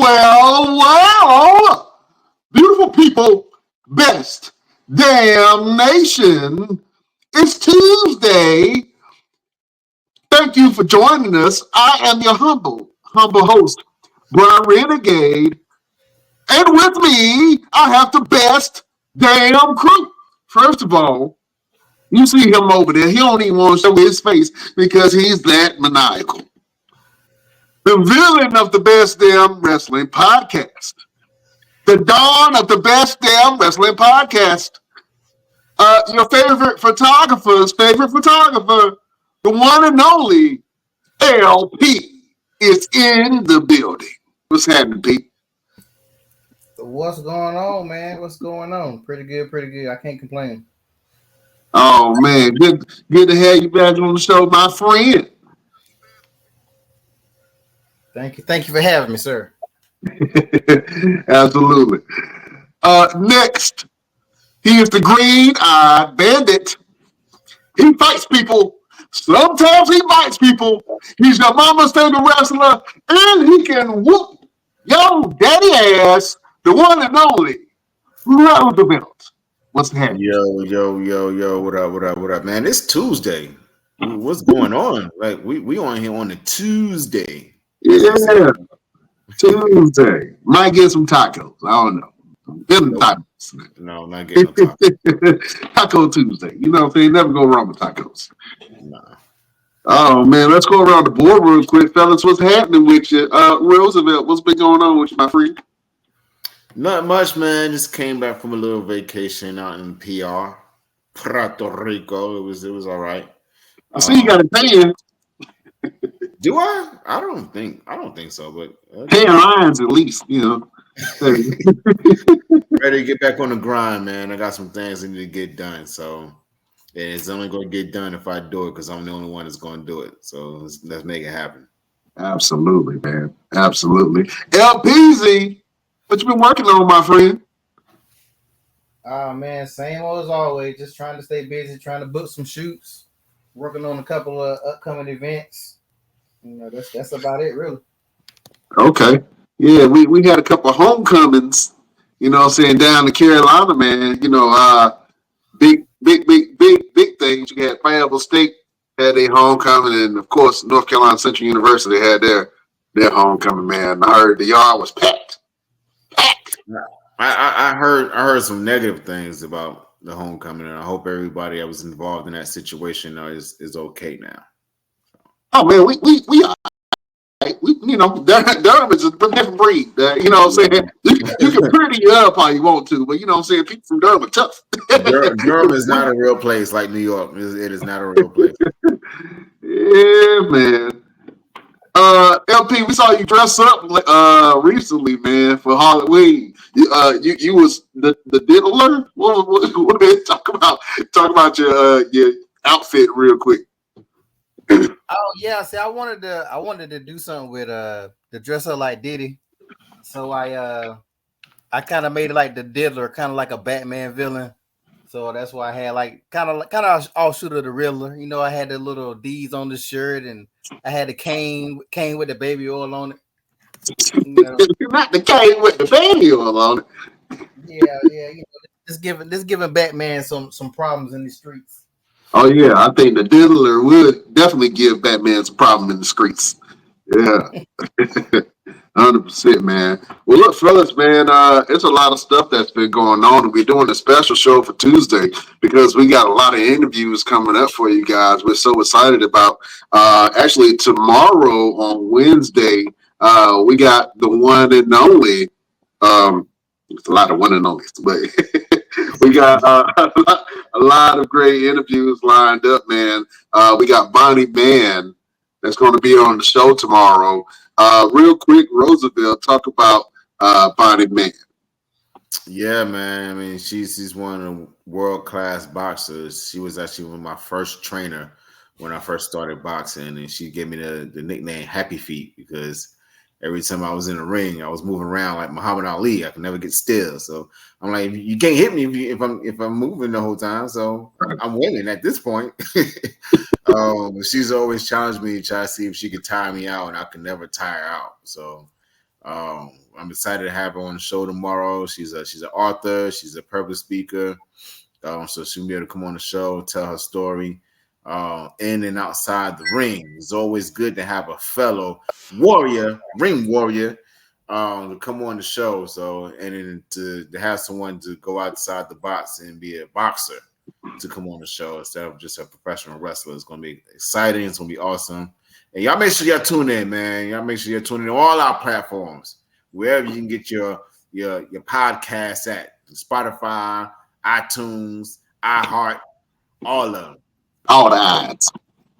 Well, beautiful people, best damn nation. It's Tuesday. Thank you for joining us. I am your humble host, Brian Renegade. And with me, I have the best damn crew. First of all, you see him over there. He don't even want to show his face because he's that maniacal. The villain of the best damn wrestling podcast. The dawn of the best damn wrestling podcast. Your favorite photographer's favorite photographer, the one and only LP, is in the building. What's happening, Pete? What's going on, man? What's going on? Pretty good. I can't complain. Oh man, good to have you back on the show, my friend. Thank you for having me, sir. Absolutely. Next, he is the green-eyed bandit. He fights people. Sometimes he bites people. He's your mama's favorite wrestler, and he can whoop yo daddy ass, the one and only Roosevelt. What's happening? Yo, what up, man? It's Tuesday. What's going on? Like we on here on a Tuesday. Yeah, Tuesday. Might get some tacos. I don't know. Getting tacos. No, not getting no tacos. Taco Tuesday. You know what I'm saying? Never go wrong with tacos. Nah. Oh man, let's go around the board real quick, fellas. What's happening with you? Roosevelt, what's been going on with you, my friend? Not much, man. Just came back from a little vacation out in Puerto Rico. It was all right. I see you got a tan. Do I? I don't think so, but Airlines at least, you know. Ready to get back on the grind, man. I got some things I need to get done, so it's only going to get done if I do it because I'm the only one that's going to do it. So let's make it happen. Absolutely, man. Absolutely. LPZ, what you been working on, my friend? Man, same old as always. Just trying to stay busy, trying to book some shoots, working on a couple of upcoming events. You know, that's about it, really. Okay. Yeah, we had a couple of homecomings, you know what I'm saying, down in Carolina, man. You know, big things. You had Fayetteville State had their homecoming, and of course North Carolina Central University had their homecoming, man. I heard the yard was packed. I heard some negative things about the homecoming, and I hope everybody that was involved in that situation is okay now. Oh man, we are. You know, Durham is a different breed. You know what I'm saying? You can pretty it up how you want to, but you know what I'm saying? People from Durham are tough. Durham is not a real place like New York. It is not a real place. Yeah, man. LP, we saw you dress up recently, man, for Halloween. You was the diddler. What did they talk about? Talk about your outfit real quick. Oh yeah, see, I wanted to do something with the dress up like Diddy, so I kind of made it like the Diddler, kind of like a Batman villain. So that's why I had like kind of offshoot of the Riddler. You know, I had the little D's on the shirt, and I had the cane with the baby oil on it. You know? Not the cane with the baby oil on it. Yeah. You know, this giving Batman some problems in the streets. Oh yeah, I think the Diddler would definitely give Batman some problem in the streets. Yeah, 100%, man. Well, look, fellas, man, it's a lot of stuff that's been going on. We're doing a special show for Tuesday because we got a lot of interviews coming up for you guys. We're so excited about. Actually, tomorrow on Wednesday, we got the one and only. It's a lot of one and only, but we got a lot of great interviews lined up, man. We got Bonnie Mann that's going to be on the show tomorrow. Real quick, Roosevelt, talk about Bonnie Mann. Yeah, man. I mean, she's one of the world-class boxers. She was actually my first trainer when I first started boxing, and she gave me the nickname Happy Feet because every time I was in the ring, I was moving around like Muhammad Ali. I could never get still. So I'm like, you can't hit me if I'm moving the whole time. So I'm winning at this point. She's always challenged me to try to see if she could tire me out, and I could never tire out. So I'm excited to have her on the show tomorrow. She's an author. She's a public speaker. So she'll be able to come on the show, tell her story, in and outside the ring. It's always good to have a fellow ring warrior, to come on the show. So, and then to have someone to go outside the box and be a boxer to come on the show instead of just a professional wrestler. It's going to be exciting. It's going to be awesome. And y'all make sure y'all tune in, man. Y'all make sure you're tuning in on all our platforms, wherever you can get your podcasts at. Spotify, iTunes, iHeart, all of them. All the odds.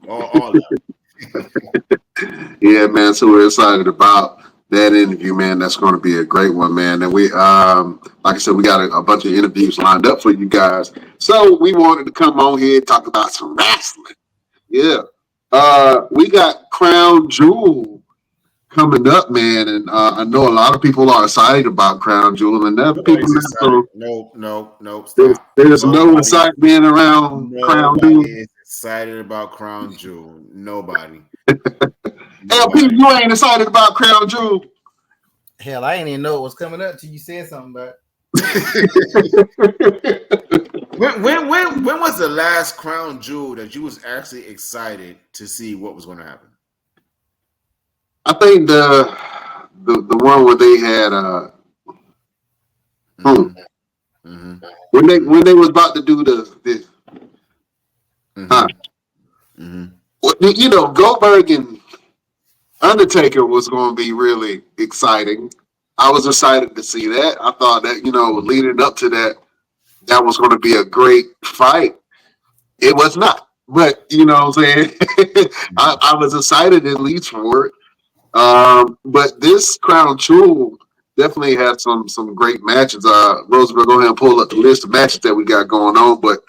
All of them. Yeah, man. So we're excited about that interview, man. That's going to be a great one, man. And we, like I said, we got a bunch of interviews lined up for you guys. So we wanted to come on here and talk about some wrestling. Yeah. We got Crown Jewel coming up, man. And I know a lot of people are excited about Crown Jewel. And other people not so. No, stop. There's no excitement around Crown Jewel. Nobody is excited about Crown Jewel. Nobody. LP, you ain't excited about Crown Jewel. Hell, I ain't even know it was coming up till you said something about it. when was the last Crown Jewel that you was actually excited to see what was going to happen? I think the one where they had when they was about to do the you know, Goldberg and Undertaker was going to be really exciting. I was excited to see that. I thought that, you know, leading up to that was going to be a great fight. It was not, but you know what I'm saying? I was excited at least for it. But this Crown Jewel definitely had some great matches. Roosevelt, go ahead and pull up the list of matches that we got going on. But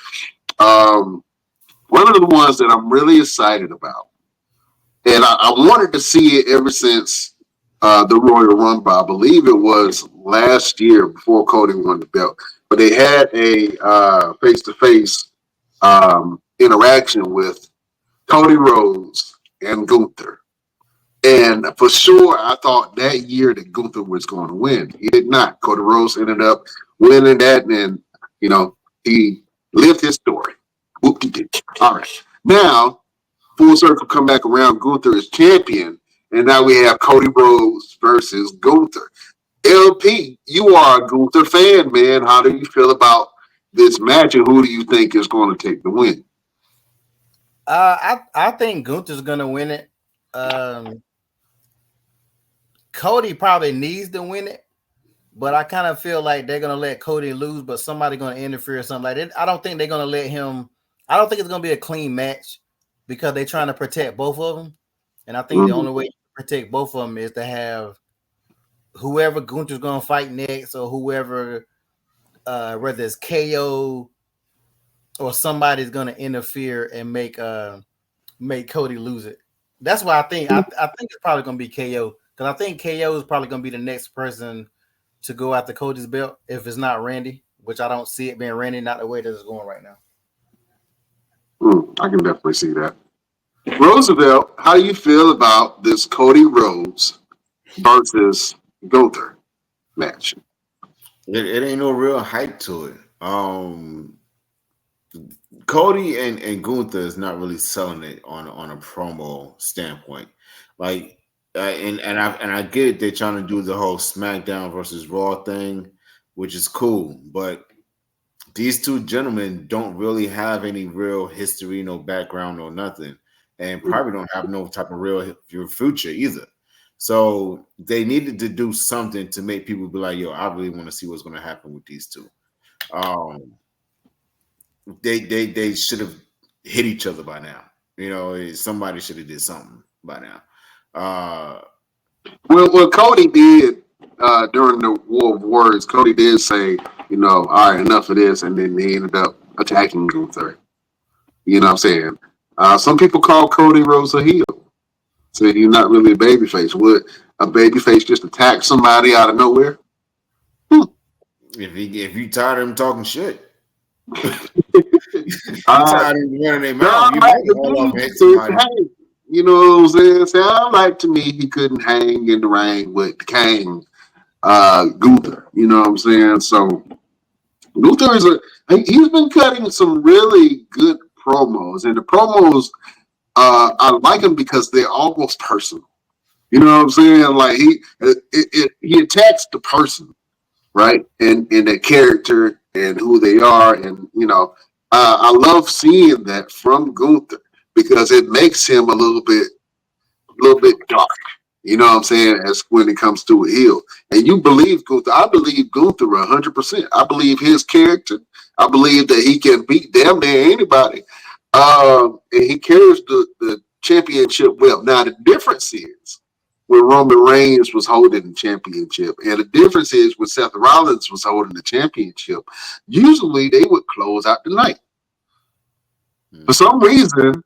one of the ones that I'm really excited about, and I wanted to see it ever since the Royal Rumble. I believe it was last year before Cody won the belt. But they had a face-to-face interaction with Cody Rhodes and Gunther. And for sure, I thought that year that Gunther was going to win. He did not. Cody Rhodes ended up winning that, and you know, he lived his story. Whoop-de-doo. All right. Now, full circle, come back around. Gunther is champion, and now we have Cody Rhodes versus Gunther. LP, you are a Gunther fan, man. How do you feel about this match, and who do you think is going to take the win? I think Gunther's going to win it. Cody probably needs to win it, but I kind of feel like they're going to let Cody lose, but somebody's going to interfere or something like that. I don't think they're going to let him. I don't think it's going to be a clean match because they're trying to protect both of them. And I think the only way to protect both of them is to have whoever Gunther's going to fight next, or whoever, whether it's KO or somebody's going to interfere and make Cody lose it. That's why I think it's probably going to be KO, because I think KO is probably going to be the next person to go after Cody's belt if it's not Randy, which I don't see it being Randy, not the way that it's going right now. I can definitely see that. Roosevelt, how do you feel about this Cody Rhodes versus Gunther match? It ain't no real hype to it. Cody and Gunther is not really selling it on a promo standpoint. Like, and I get it. They're trying to do the whole SmackDown versus Raw thing, which is cool. But these two gentlemen don't really have any real history, no background, no nothing, and probably don't have no type of real future either. So they needed to do something to make people be like, yo, I really want to see what's going to happen with these two. They should have hit each other by now. You know, somebody should have did something by now. Well, Cody did during the War of Words. Cody did say, you know, all right, enough of this, and then he ended up attacking Gunther. You know what I'm saying? Some people call Cody Rhodes a heel. So he's not really a babyface. Would a babyface just attack somebody out of nowhere? If you tired of him talking shit. Tired of running their mouth, You know what I'm saying? Sound like to me he couldn't hang in the ring with the King, Gunther. You know what I'm saying? So Gunther he's been cutting some really good promos, and the promos I like him because they're almost personal. You know what I'm saying? Like he attacks the person, right? And their character and who they are, and I love seeing that from Gunther because it makes him a little bit dark. You know what I'm saying? As when it comes to a heel, and you believe Gunther, I believe Gunther 100%. I believe his character. I believe that he can beat damn near anybody, and he carries the championship well. Now the difference is when Roman Reigns was holding the championship, and the difference is when Seth Rollins was holding the championship. Usually they would close out the night. For some reason,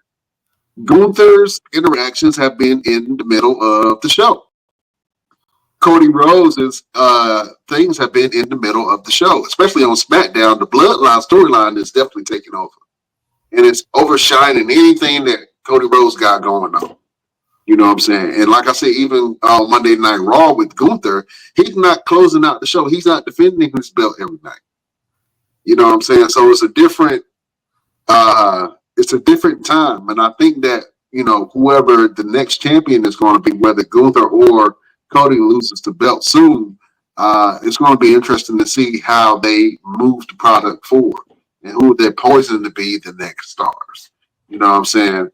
Gunther's interactions have been in the middle of the show. Cody Rhodes's things have been in the middle of the show, especially on SmackDown. The Bloodline storyline is definitely taking over, and it's overshining anything that Cody Rhodes got going on. You know what I'm saying? And like I said, even Monday Night Raw with Gunther, he's not closing out the show. He's not defending his belt every night. You know what I'm saying? So it's a different time, and I think that whoever the next champion is going to be, whether Gunther or Cody loses the belt soon, it's going to be interesting to see how they move the product forward and who they're poised to be the next stars. You know what I'm saying?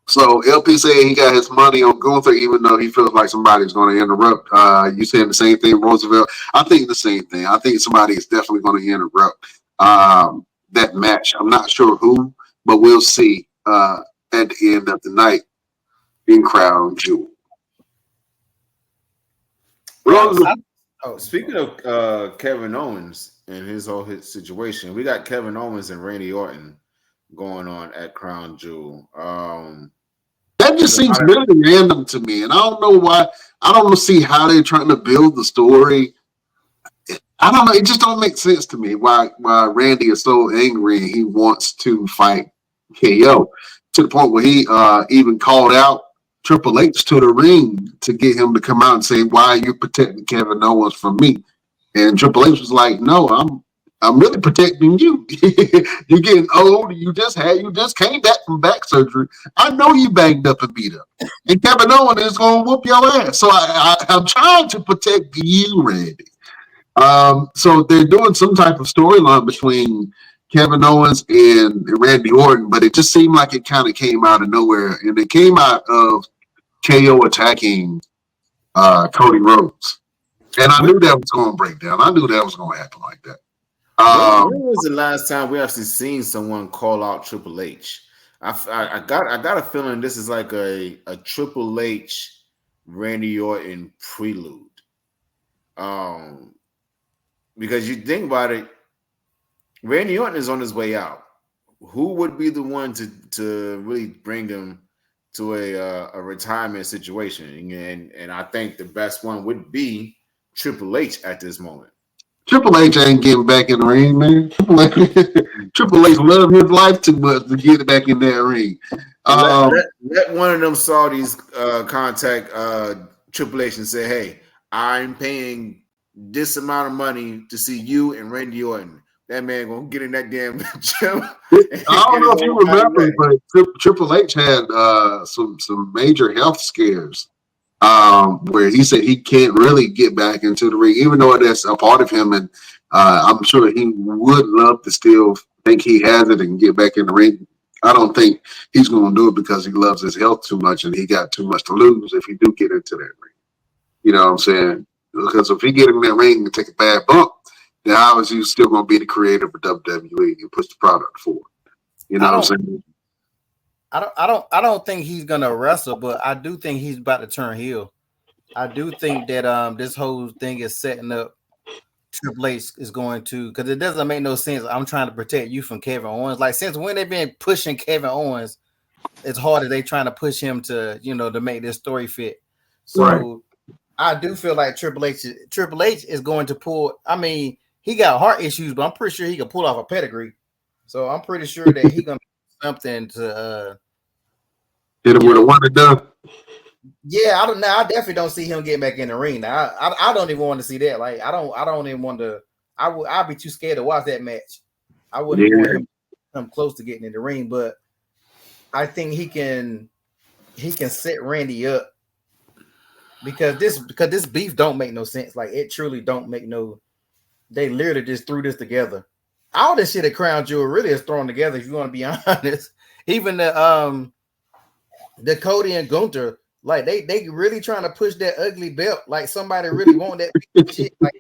So LP said he got his money on Gunther, even though he feels like somebody's going to interrupt. You saying the same thing, Roosevelt? I think the same thing. I think somebody is definitely going to interrupt that match. I'm not sure who, but we'll see at the end of the night in Crown Jewel. Speaking of Kevin Owens and his whole situation, we got Kevin Owens and Randy Orton going on at Crown Jewel. That just seems really random to me, and I don't know why. I don't see how they're trying to build the story. I don't know. It just don't make sense to me why Randy is so angry and he wants to fight KO to the point where he even called out Triple H to the ring to get him to come out and say, "Why are you protecting Kevin Owens from me?" And Triple H was like, "No, I'm really protecting you. You're getting old. You just came back from back surgery. I know you banged up and beat up. And Kevin Owens is going to whoop your ass. So I'm trying to protect you, Randy." So they're doing some type of storyline between Kevin Owens and Randy Orton, but it just seemed like it kind of came out of nowhere. And it came out of KO attacking Cody Rhodes. And I knew that was going to break down. I knew that was going to happen like that. When was the last time we actually seen someone call out Triple H? I got a feeling this is like a Triple H Randy Orton prelude. Because you think about it, Randy Orton is on his way out. Who would be the one to really bring him to a retirement situation? And I think the best one would be Triple H at this moment. Triple H ain't getting back in the ring, man. Triple H love his life too much to get back in that ring. Let one of them Saudis contact Triple H and say, "Hey, I'm paying this amount of money to see you and Randy Orton." That man gonna get in that damn gym. I don't know if you remember, but Triple H had some major health scares. Where he said he can't really get back into the ring, even though that's a part of him, and I'm sure he would love to still think he has it and get back in the ring. I don't think he's going to do it because he loves his health too much and he got too much to lose if he do get into that ring. You know what I'm saying? Because if he get in that ring and take a bad bump, then how is he still going to be the creator for WWE and push the product forward? You know what I'm saying? I don't think he's gonna wrestle, but I do think he's about to turn heel. I do think that this whole thing is setting up Triple H is going to, because it doesn't make no sense. I'm trying to protect you from Kevin Owens. Like, since when they've been pushing Kevin Owens, it's hard as they trying to push him to, to make this story fit. So right. I do feel like Triple H is going to pull. I mean, he got heart issues, but I'm pretty sure he can pull off a pedigree. So I'm pretty sure that he's gonna do something to Hit him You with a know, one and done. yeah, I don't know. I definitely don't see him getting back in the ring. Now, I don't even want to see that. Like, I don't even want to. I'd be too scared to watch that match. I wouldn't even want Yeah. him to come close to getting in the ring. But I think he can set Randy up because this beef don't make no sense. Like, it truly don't make no. They literally just threw this together. All this shit at Crown Jewel really is thrown together. If you want to be honest, even the Cody and Gunther, like they really trying to push that ugly belt. Like, somebody really want that shit. Like,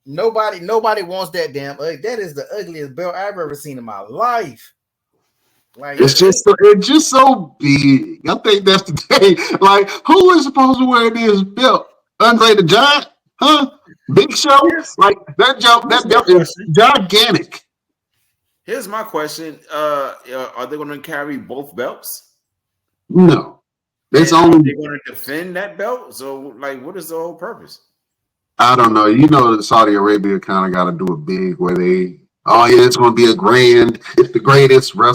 nobody wants that damn. That is the ugliest belt I've ever seen in my life. Like, It's just so big. I think that's the thing. Like, who is supposed to wear this belt? Andre the Giant? Huh? Big Show? Here's, Like that here's my belt is question. gigantic. Here's my question. Are they going to carry both belts? No. It's And are only they going to defend that belt? So, like, what is the whole purpose? I don't know. You know, Saudi Arabia kind of got to do it big where they, oh yeah, it's going to be a grand. It's the greatest what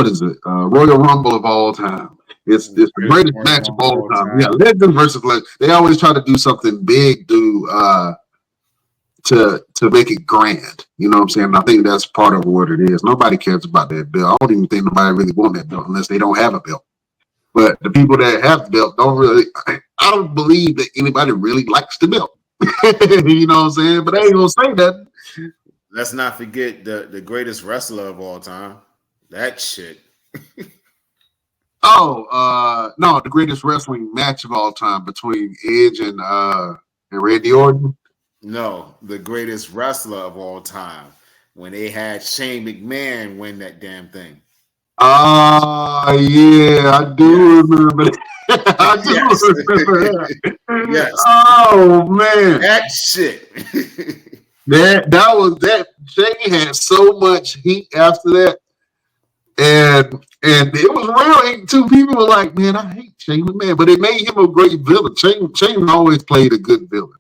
is it? Royal Rumble of all time. It's the Greatest greatest Royal match of Rumble of all all time. Yeah, time. legend versus legend. They always try to do something big to make it grand. You know what I'm saying? I think that's part of what it is. Nobody cares about that belt. I don't even think nobody really want that belt unless they don't have a belt. But the people that have the belt don't really. I don't believe that anybody really likes the belt. You know what I'm saying? But I ain't gonna say that. Let's not forget the greatest wrestler of all time. That shit. Oh, no, the greatest wrestling match of all time between Edge and Randy Orton. No, the greatest wrestler of all time. When they had Shane McMahon win that damn thing. Ah, yeah, I do Yes. remember that. I do Yes. remember that. Yes. Oh man, That shit. that was that. Shane had so much heat after that. And it was real hate too. People were like, "Man, I hate Shane McMahon," but it made him a great villain. Shane always played a good villain.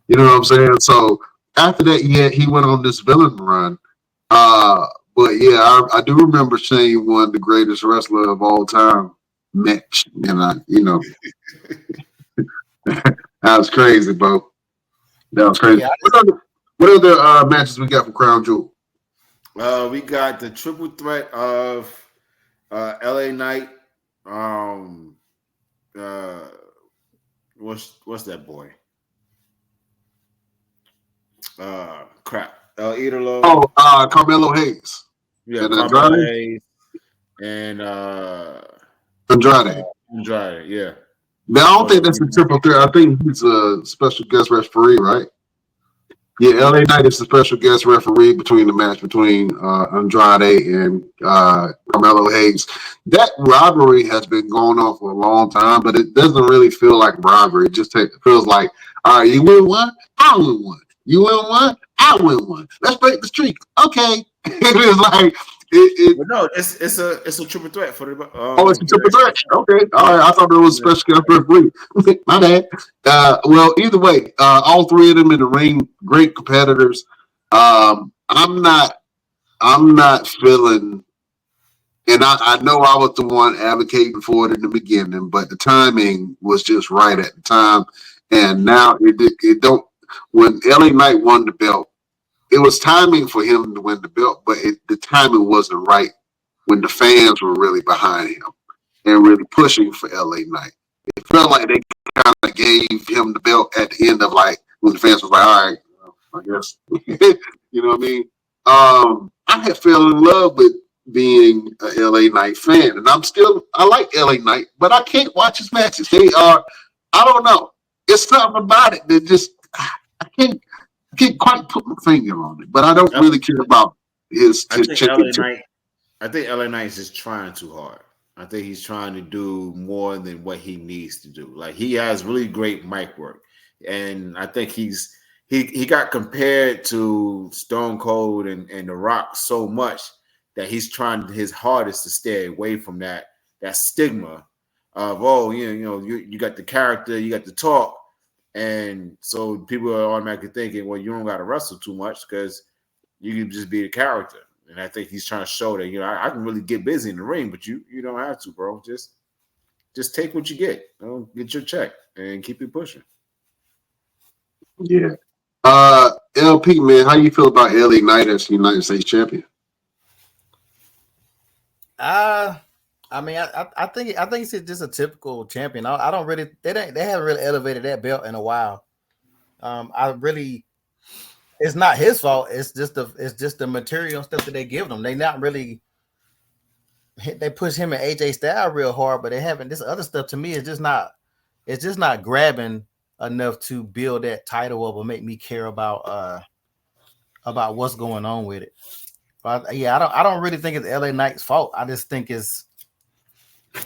You know what I'm saying? So after that, yeah, he went on this villain run. Uh, but yeah, I do remember Shane won the greatest wrestler of all time match, and that was crazy, bro. That was crazy. yeah, What other matches we got from Crown Jewel? We got the triple threat of LA Knight. Um, uh, what's that boy? Crap. El Oh, Idolo. Carmelo Hayes Yeah, and Carmelo Andrade. Hayes and Andrade. Andrade. Yeah. Now, I don't For the think that's the triple threat. I think he's a special guest referee, right? Yeah, LA Knight is the special guest referee between the match between Andrade and Carmelo Hayes. That rivalry has been going on for a long time, but it doesn't really feel like rivalry. It just feels like, all right, you win one, I win one. You win one, I win one. Let's break the streak. Okay. It's like it, But no, it's a triple threat for the Oh, it's a triple US. threat. Okay, all right. I thought it was Yeah. special guest referee. My bad. Well, either way, all three of them in the ring, great competitors. I'm not. I'm not feeling, and I know I was the one advocating for it in the beginning, but the timing was just right at the time, and now it don't. When LA Knight won the belt, it was timing for him to win the belt, but the timing wasn't right when the fans were really behind him and really pushing for LA Knight. It felt like they kind of gave him the belt at the end of like when the fans was like, all right, I guess. You know what I mean? I had fell in love with being a LA Knight fan, and I like LA Knight, but I can't watch his matches. They are, I don't know. It's something about it that just I can't quite put my finger on it. But I don't I, really care about I his think LA championship. Knight. I think LA Knight is just trying too hard. I think he's trying to do more than what he needs to do. Like, he has really great mic work, and I think he got compared to Stone Cold and The Rock so much that he's trying his hardest to stay away from that stigma of, oh, you got the character, you got the talk, and so people are automatically thinking, well, you don't got to wrestle too much because you can just be the character. And I think he's trying to show that, I can really get busy in the ring, but you don't have to, bro. Just take what you get. Get your check and keep it pushing. Yeah. LP, man, how you feel about LA Knight as United States champion? I mean, I think he's just a typical champion. I don't really they haven't really elevated that belt in a while. It's not his fault. It's just the material stuff that they give them. They not really they push him and AJ Styles real hard, but they haven't. This other stuff to me is just not. It's just not grabbing enough to build that title up or make me care about what's going on with it. But yeah, I don't really think it's LA Knight's fault. I just think I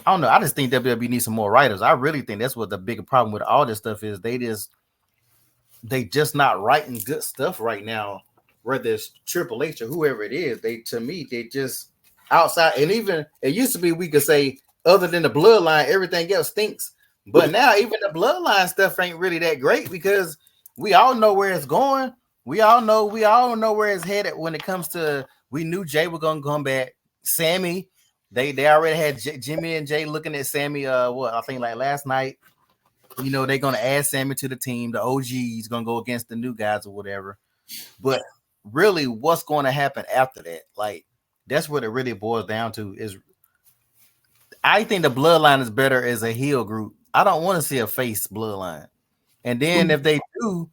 don't know. I just think WWE needs some more writers. I really think that's what the bigger problem with all this stuff is. They just not writing good stuff right now. Whether it's Triple H or whoever it is, they just outside. And even it used to be we could say other than the bloodline, everything else stinks. But now even the bloodline stuff ain't really that great because we all know where it's going. We all know where it's headed when it comes to. We knew Jay was gonna come back. Sammy. They already had Jimmy and Jay looking at Sammy. I think like last night. They're gonna add Sammy to the team. The OG is gonna go against the new guys or whatever. But really, what's going to happen after that? Like that's what it really boils down to. Is I think the bloodline is better as a heel group. I don't want to see a face bloodline. And then if they do,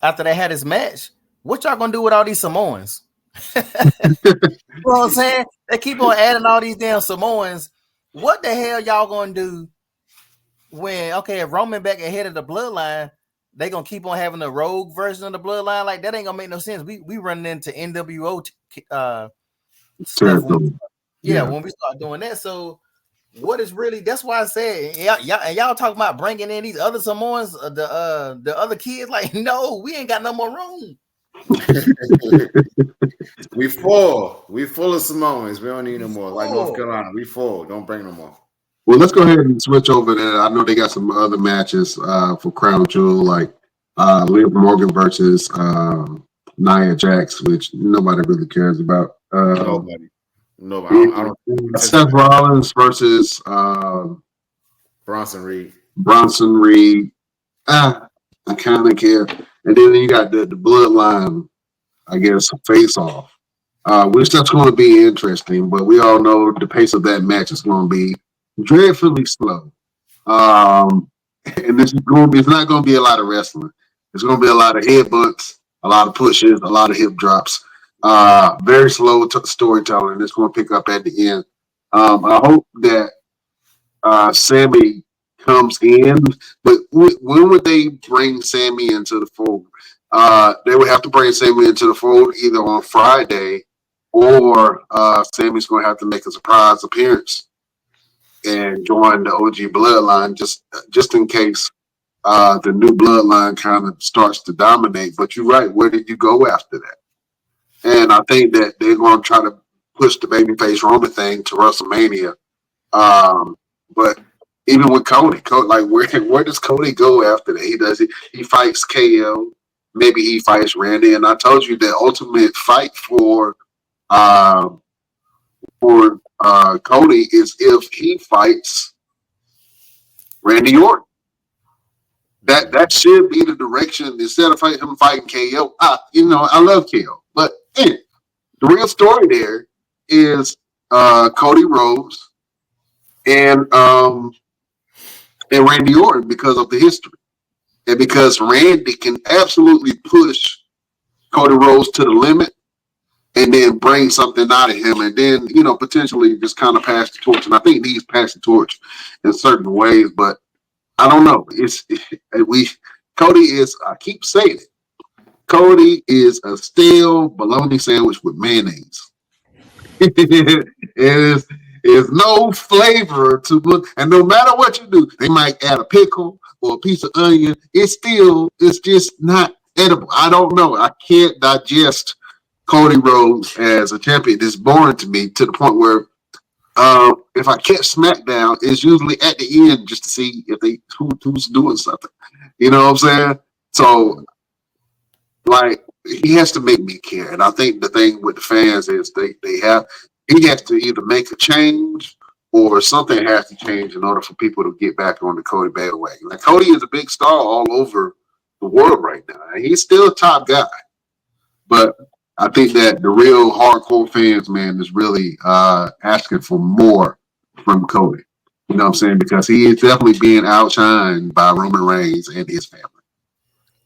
after they had this match, what y'all gonna do with all these Samoans? You know what I'm saying? They keep on adding all these damn Samoans. What the hell y'all gonna do when if Roman back ahead of the bloodline, they gonna keep on having a rogue version of the bloodline? Like that ain't gonna make no sense. We running into NWO stuff when we start doing that. So what is really that's why I said y'all talking about bringing in these other Samoans, the other kids. Like, no, we ain't got no more room. We full of Samoans. We don't need no more. Like North Carolina, we full. Don't bring no more. Well, let's go ahead and switch over there. I know they got some other matches for Crown Jewel, like Liv Morgan versus Nia Jax, which nobody really cares about. Nobody. I don't. Seth Rollins versus Bronson Reed. I kind of care. And then you got the Bloodline, I guess, face off, which that's going to be interesting. But we all know the pace of that match is going to be dreadfully slow. And it's not going to be a lot of wrestling. It's going to be a lot of headbutts, a lot of pushes, a lot of hip drops. Very slow storytelling. It's going to pick up at the end. I hope that Sammy comes in, but when would they bring Sammy into the fold? They would have to bring Sammy into the fold either on Friday or Sammy's going to have to make a surprise appearance and join the OG bloodline just in case the new bloodline kind of starts to dominate. But you're right. Where did you go after that? And I think that they're going to try to push the babyface Roman thing to WrestleMania. But even with Cody, like where does Cody go after that? He fights KO, maybe he fights Randy, and I told you the ultimate fight for Cody is if he fights Randy Orton. That should be the direction instead of him fighting KO. I love KO, but the real story there is Cody Rhodes and Randy Orton because of the history. And because Randy can absolutely push Cody Rhodes to the limit and then bring something out of him and then, potentially just kind of pass the torch. And I think he's passed the torch in certain ways, but I don't know. Cody is, I keep saying it, Cody is a stale bologna sandwich with mayonnaise. It is no flavor to look, and no matter what you do, they might add a pickle or a piece of onion. It's just not edible. I don't know. I can't digest Cody Rhodes as a champion. It's boring to me to the point where if I catch SmackDown, it's usually at the end just to see if who's doing something. You know what I'm saying? So, like, he has to make me care. And I think the thing with the fans is he has to either make a change or something has to change in order for people to get back on the Cody bandwagon. Like Cody is a big star all over the world right now. And he's still a top guy. But I think that the real hardcore fans, man, is really asking for more from Cody. You know what I'm saying? Because he is definitely being outshined by Roman Reigns and his family.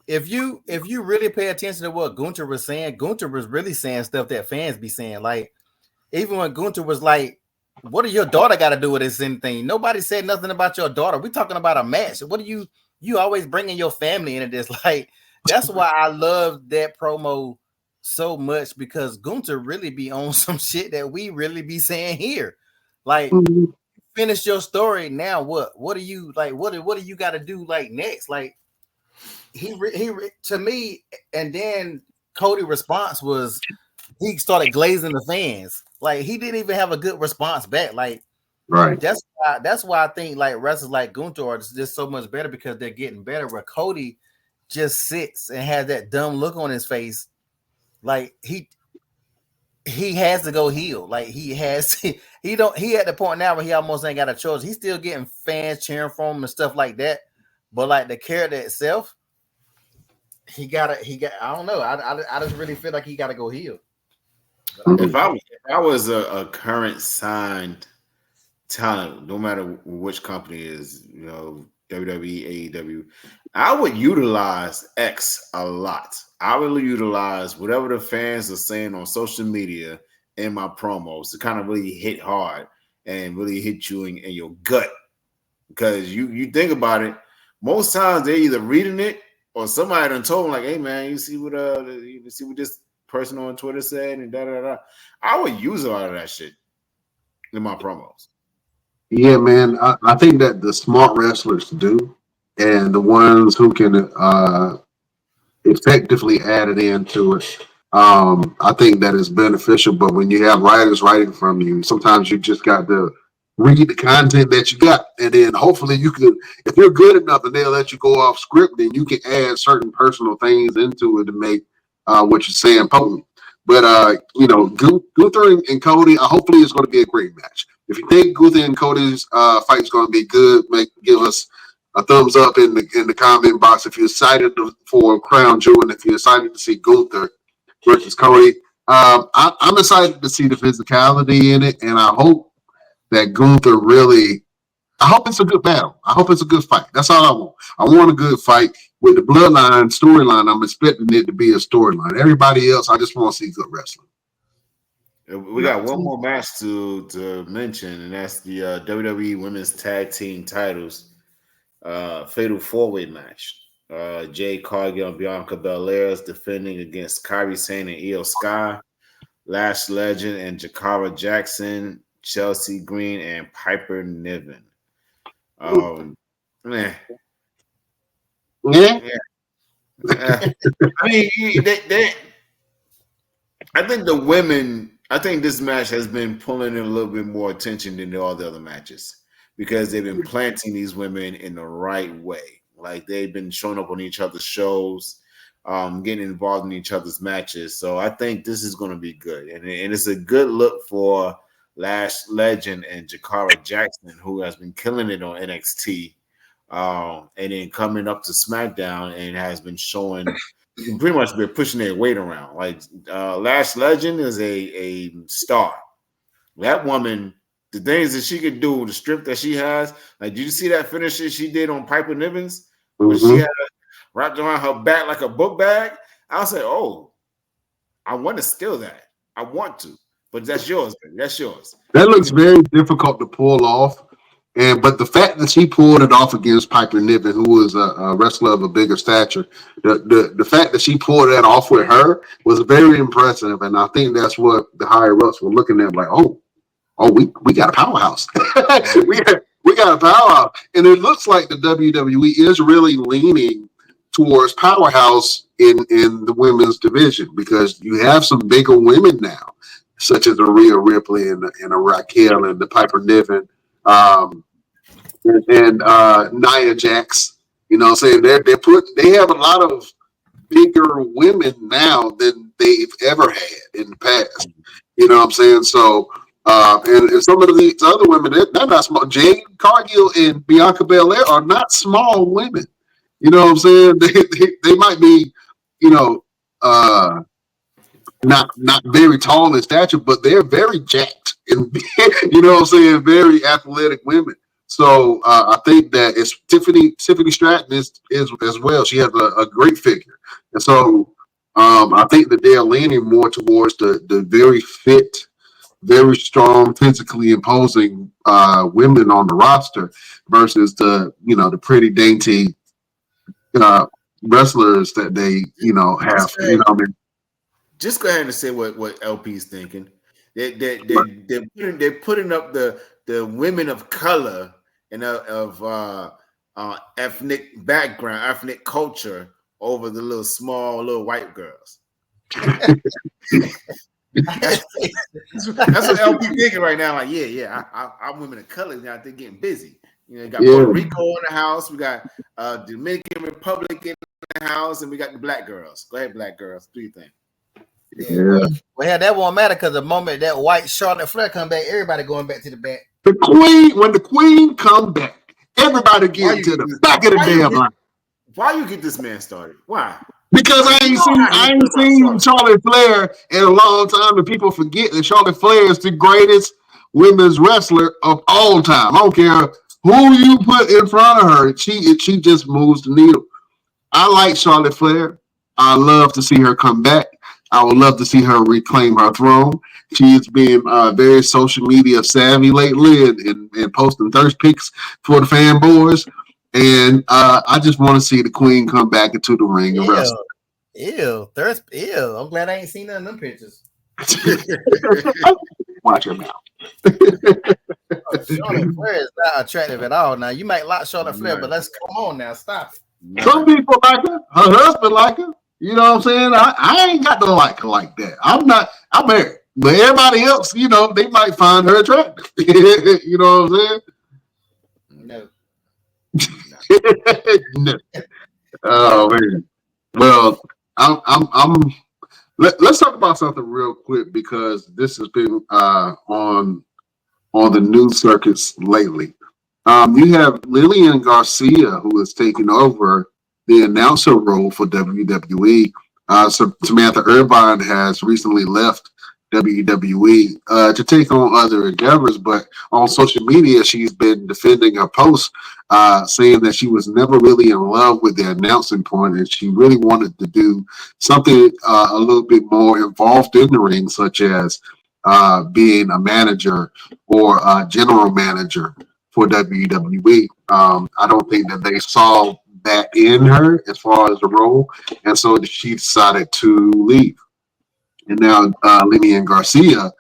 If you really pay attention to what Gunther was saying, Gunther was really saying stuff that fans be saying. Like, even when Gunther was like, what do your daughter got to do with this anything? Nobody said nothing about your daughter. We're talking about a match. What do you always bringing your family into this? Like, that's why I love that promo so much, because Gunther really be on some shit that we really be saying here. Like, finish your story now. What do you like? What do you got to do like next? Like, he to me, and then Cody response was he started glazing the fans. Like, he didn't even have a good response back. Like, right. That's why I think like wrestlers like Gunther are just so much better, because they're getting better. Where Cody just sits and has that dumb look on his face, like he has to go heel. Like, he at the point now where he almost ain't got a choice. He's still getting fans cheering for him and stuff like that, but like the character itself, he got. I don't know. I just really feel like he got to go heel. If I was a current signed talent, no matter which company is, WWE, AEW, I would utilize X a lot. I would utilize whatever the fans are saying on social media in my promos to kind of really hit hard and really hit you in your gut. Because you think about it, most times they're either reading it or somebody done told them, like, hey man, you see what this person on Twitter said and da da da. I would use a lot of that shit in my promos. Yeah, man. I think that the smart wrestlers do, and the ones who can effectively add it into it. I think that is beneficial. But when you have writers writing from you, sometimes you just got to read the content that you got, and then hopefully you can, if you're good enough, and they'll let you go off script, then you can add certain personal things into it to make what you're saying potent. But Gunther and Cody, hopefully it's going to be a great match. If you think Gunther and Cody's fight is going to be good, give us a thumbs up in the comment box if you're excited for Crown Jewel, and if you're excited to see Gunther versus Cody. I'm excited to see the physicality in it, and I hope that Gunther really. I hope it's a good battle. I hope it's a good fight. That's all I want. I want a good fight. With the bloodline storyline, I'm expecting it to be a storyline. Everybody else, I just want to see good wrestling. We got one more match to mention, and that's the WWE Women's Tag Team Titles Fatal 4-Way match. Jade Cargill and Bianca Belair is defending against Kairi Sane and Io Sky, Lash Legend and Jakara Jackson, Chelsea Green and Piper Niven. Yeah. I mean, I think the women. I think this match has been pulling in a little bit more attention than all the other matches, because they've been planting these women in the right way. Like, they've been showing up on each other's shows, getting involved in each other's matches. So I think this is going to be good, and it's a good look for Lash Legend and Jakara Jackson, who has been killing it on NXT. And then coming up to SmackDown and has been showing, pretty much been pushing their weight around. Like, Lash Legend is a star. That woman, the things that she could do, the strength that she has. Like, did you see that finisher she did on Piper Nivens? Where she had wrapped around her back like a book bag? I was like, oh, I want to steal that. I want to. But that's yours, baby. That's yours. That looks very difficult to pull off. But the fact that she pulled it off against Piper Niven, who was a wrestler of a bigger stature, the fact that she pulled that off with her was very impressive. And I think that's what the higher ups were looking at, like, oh, we got a powerhouse. we got a powerhouse. And it looks like the WWE is really leaning towards powerhouse in the women's division, because you have some bigger women now, such as a Rhea Ripley and a Raquel and the Piper Niven. And Nia Jax, you know what I'm saying? They have a lot of bigger women now than they've ever had in the past. You know what I'm saying? So, and some of these other women, they're not small. Jade Cargill and Bianca Belair are not small women. You know what I'm saying? They might be, you know, not very tall in stature, but they're very jacked and you know what I'm saying, very athletic women. So I think that it's Tiffany Stratton is as well. She has a great figure, and so I think that they're leaning more towards the very fit, very strong, physically imposing women on the roster versus the pretty dainty uh, wrestlers that they have. Just go ahead and say what LP's thinking. They're putting up the women of color and of ethnic background, ethnic culture over the little white girls. That's what LP thinking right now. Like, I'm women of color now. They're getting busy. You got Puerto Rico in the house. We got Dominican Republic in the house, and we got the black girls. Go ahead, black girls. Do you think? Yeah. Well, that won't matter because the moment that white Charlotte Flair come back, everybody going back to the back. When the queen come back, everybody get to the back of the damn line. Why you get this man started? Why? Because I ain't seen Charlotte Flair in a long time, and people forget that Charlotte Flair is the greatest women's wrestler of all time. I don't care who you put in front of her, she just moves the needle. I like Charlotte Flair. I love to see her come back. I would love to see her reclaim her throne. She's been very social media savvy lately and posting thirst pics for the fanboys. And I just want to see the queen come back into the ring and wrestle. Ew. I'm glad I ain't seen none of them pictures. Watch her mouth. Charlotte Flair is not attractive at all. Now, you might like Charlotte Flair, but let's come on now. Stop it. Some people like her. Her husband like her. You know what I'm saying? I ain't got to like her like that. I'm married. But everybody else, they might find her attractive. You know what I'm saying? No. Oh man. Well, let's talk about something real quick because this has been on the news circuits lately. You have Lillian Garcia, who is taking over the announcer role for WWE. So Samantha Irvine has recently left WWE to take on other endeavors, but on social media, she's been defending her post, saying that she was never really in love with the announcing point, and she really wanted to do something a little bit more involved in the ring, such as being a manager or a general manager for WWE. I don't think that they saw that in her as far as the role, and so she decided to leave. And now Lillian Garcia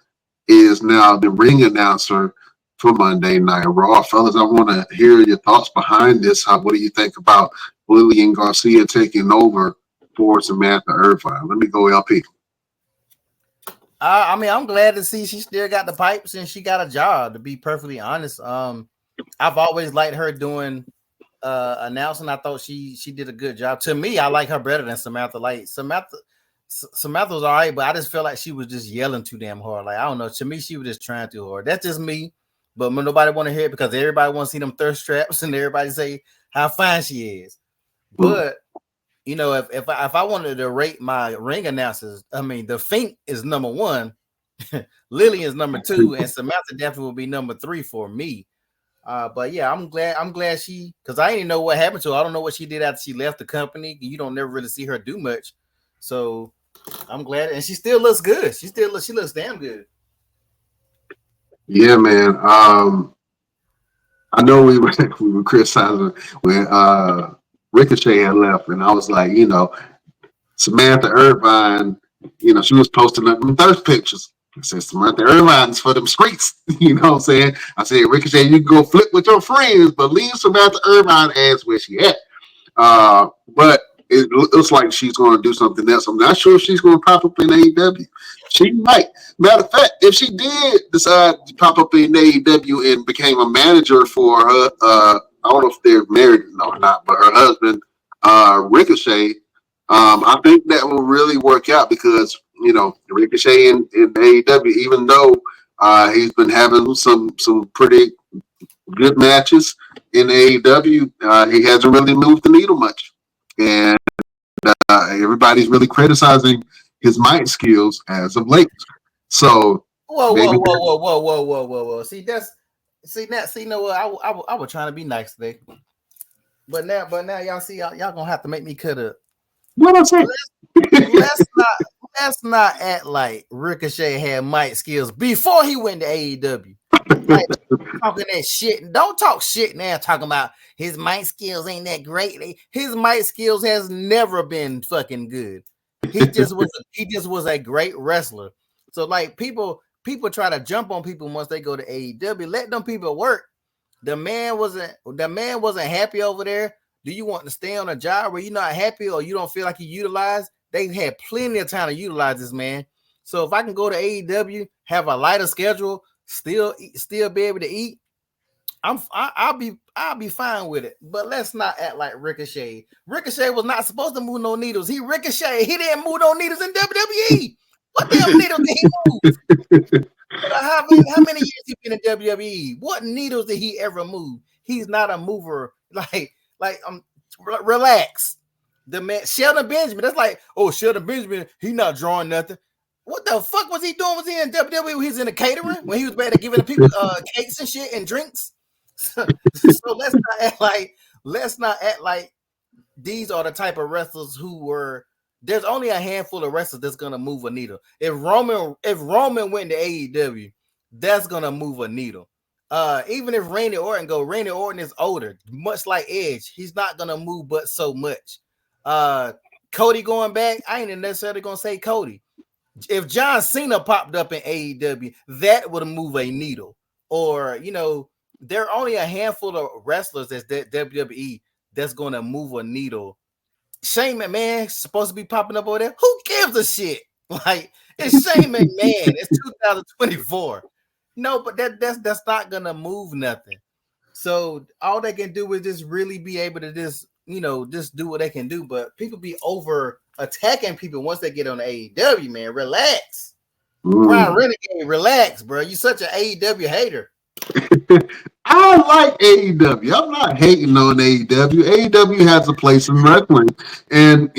is now the ring announcer for Monday Night Raw. Fellas, I want to hear your thoughts behind this. What do you think about Lillian Garcia taking over for Samantha Irvine? Let me go, LP. I'm glad to see she still got the pipes and she got a job, to be perfectly honest. I've always liked her doing announcing. I thought she did a good job. To me, I like her better than Samantha. Like Samantha was all right, but I just felt like she was just yelling too damn hard. Like, I don't know. To me, she was just trying too hard. That's just me. But nobody want to hear it because everybody want to see them thirst traps and everybody say how fine she is. But if I wanted to rate my ring announcers, the Fink is number one, Lillian is number two, and Samantha definitely will be number three for me. But yeah, I'm glad she, because I didn't know what happened to her. I don't know what she did after she left the company. You don't never really see her do much. So I'm glad, and she still looks good. She looks damn good. Yeah, man. I know we were criticizing when Ricochet had left, and I was like, Samantha Irvine, she was posting up them thirst pictures. I said Samantha Irvine's for them streets. You know what I'm saying? I said, Ricochet, you can go flip with your friends, but leave Samantha Irvine as where she at. But it looks like she's going to do something else. I'm not sure if she's going to pop up in AEW. She might. Matter of fact, if she did decide to pop up in AEW and became a manager for her, I don't know if they're married or not, but her husband, Ricochet, I think that will really work out because Ricochet in AEW, even though he's been having some pretty good matches in AEW, he hasn't really moved the needle much, and everybody's really criticizing his mic skills as of late. So Whoa, maybe. whoa, whoa, whoa, whoa, whoa, whoa, whoa, whoa. See, no, I was trying to be nice today, but now y'all see y'all gonna have to make me cut up. What I say? Let's not act like Ricochet had mic skills before he went to AEW. Like talking that shit. Don't talk shit now. Talking about his mic skills ain't that great. His mic skills has never been fucking good. He just was a great wrestler. So like people try to jump on people once they go to AEW. Let them people work. The man wasn't happy over there. Do you want to stay on a job where you're not happy or you don't feel like you utilized? They've had plenty of time to utilize this man. So if I can go to AEW, have a lighter schedule, still be able to eat, I'll be fine with it. But let's not act like Ricochet. Ricochet was not supposed to move no needles. He ricocheted. He didn't move no needles in WWE. What damn needles did he move? How many years he been in WWE? What needles did he ever move? He's not a mover. Relax. The man Sheldon Benjamin. That's like, oh, Sheldon Benjamin. He not drawing nothing. What the fuck was he doing? Was he in WWE when he was in the catering? When he was better giving the people cakes and shit and drinks? So let's not act like these are the type of wrestlers who were. There's only a handful of wrestlers that's gonna move a needle. If Roman went to AEW, that's gonna move a needle. Even if Randy Orton is older, much like Edge, he's not gonna move but so much. Cody going back, I ain't necessarily gonna say Cody. If John Cena popped up in AEW, that would move a needle. Or there are only a handful of wrestlers that's WWE that's gonna move a needle. Shane McMahon supposed to be popping up over there. Who gives a shit? Like, it's Shane McMahon. It's 2024. No, but that's not gonna move nothing. So all they can do is just really be able to just do what they can do. But people be over attacking people once they get on the AEW, man. Relax. Brian Renegade, relax, bro. You such an AEW hater. I like AEW. I'm not hating on AEW. AEW has a place in wrestling, and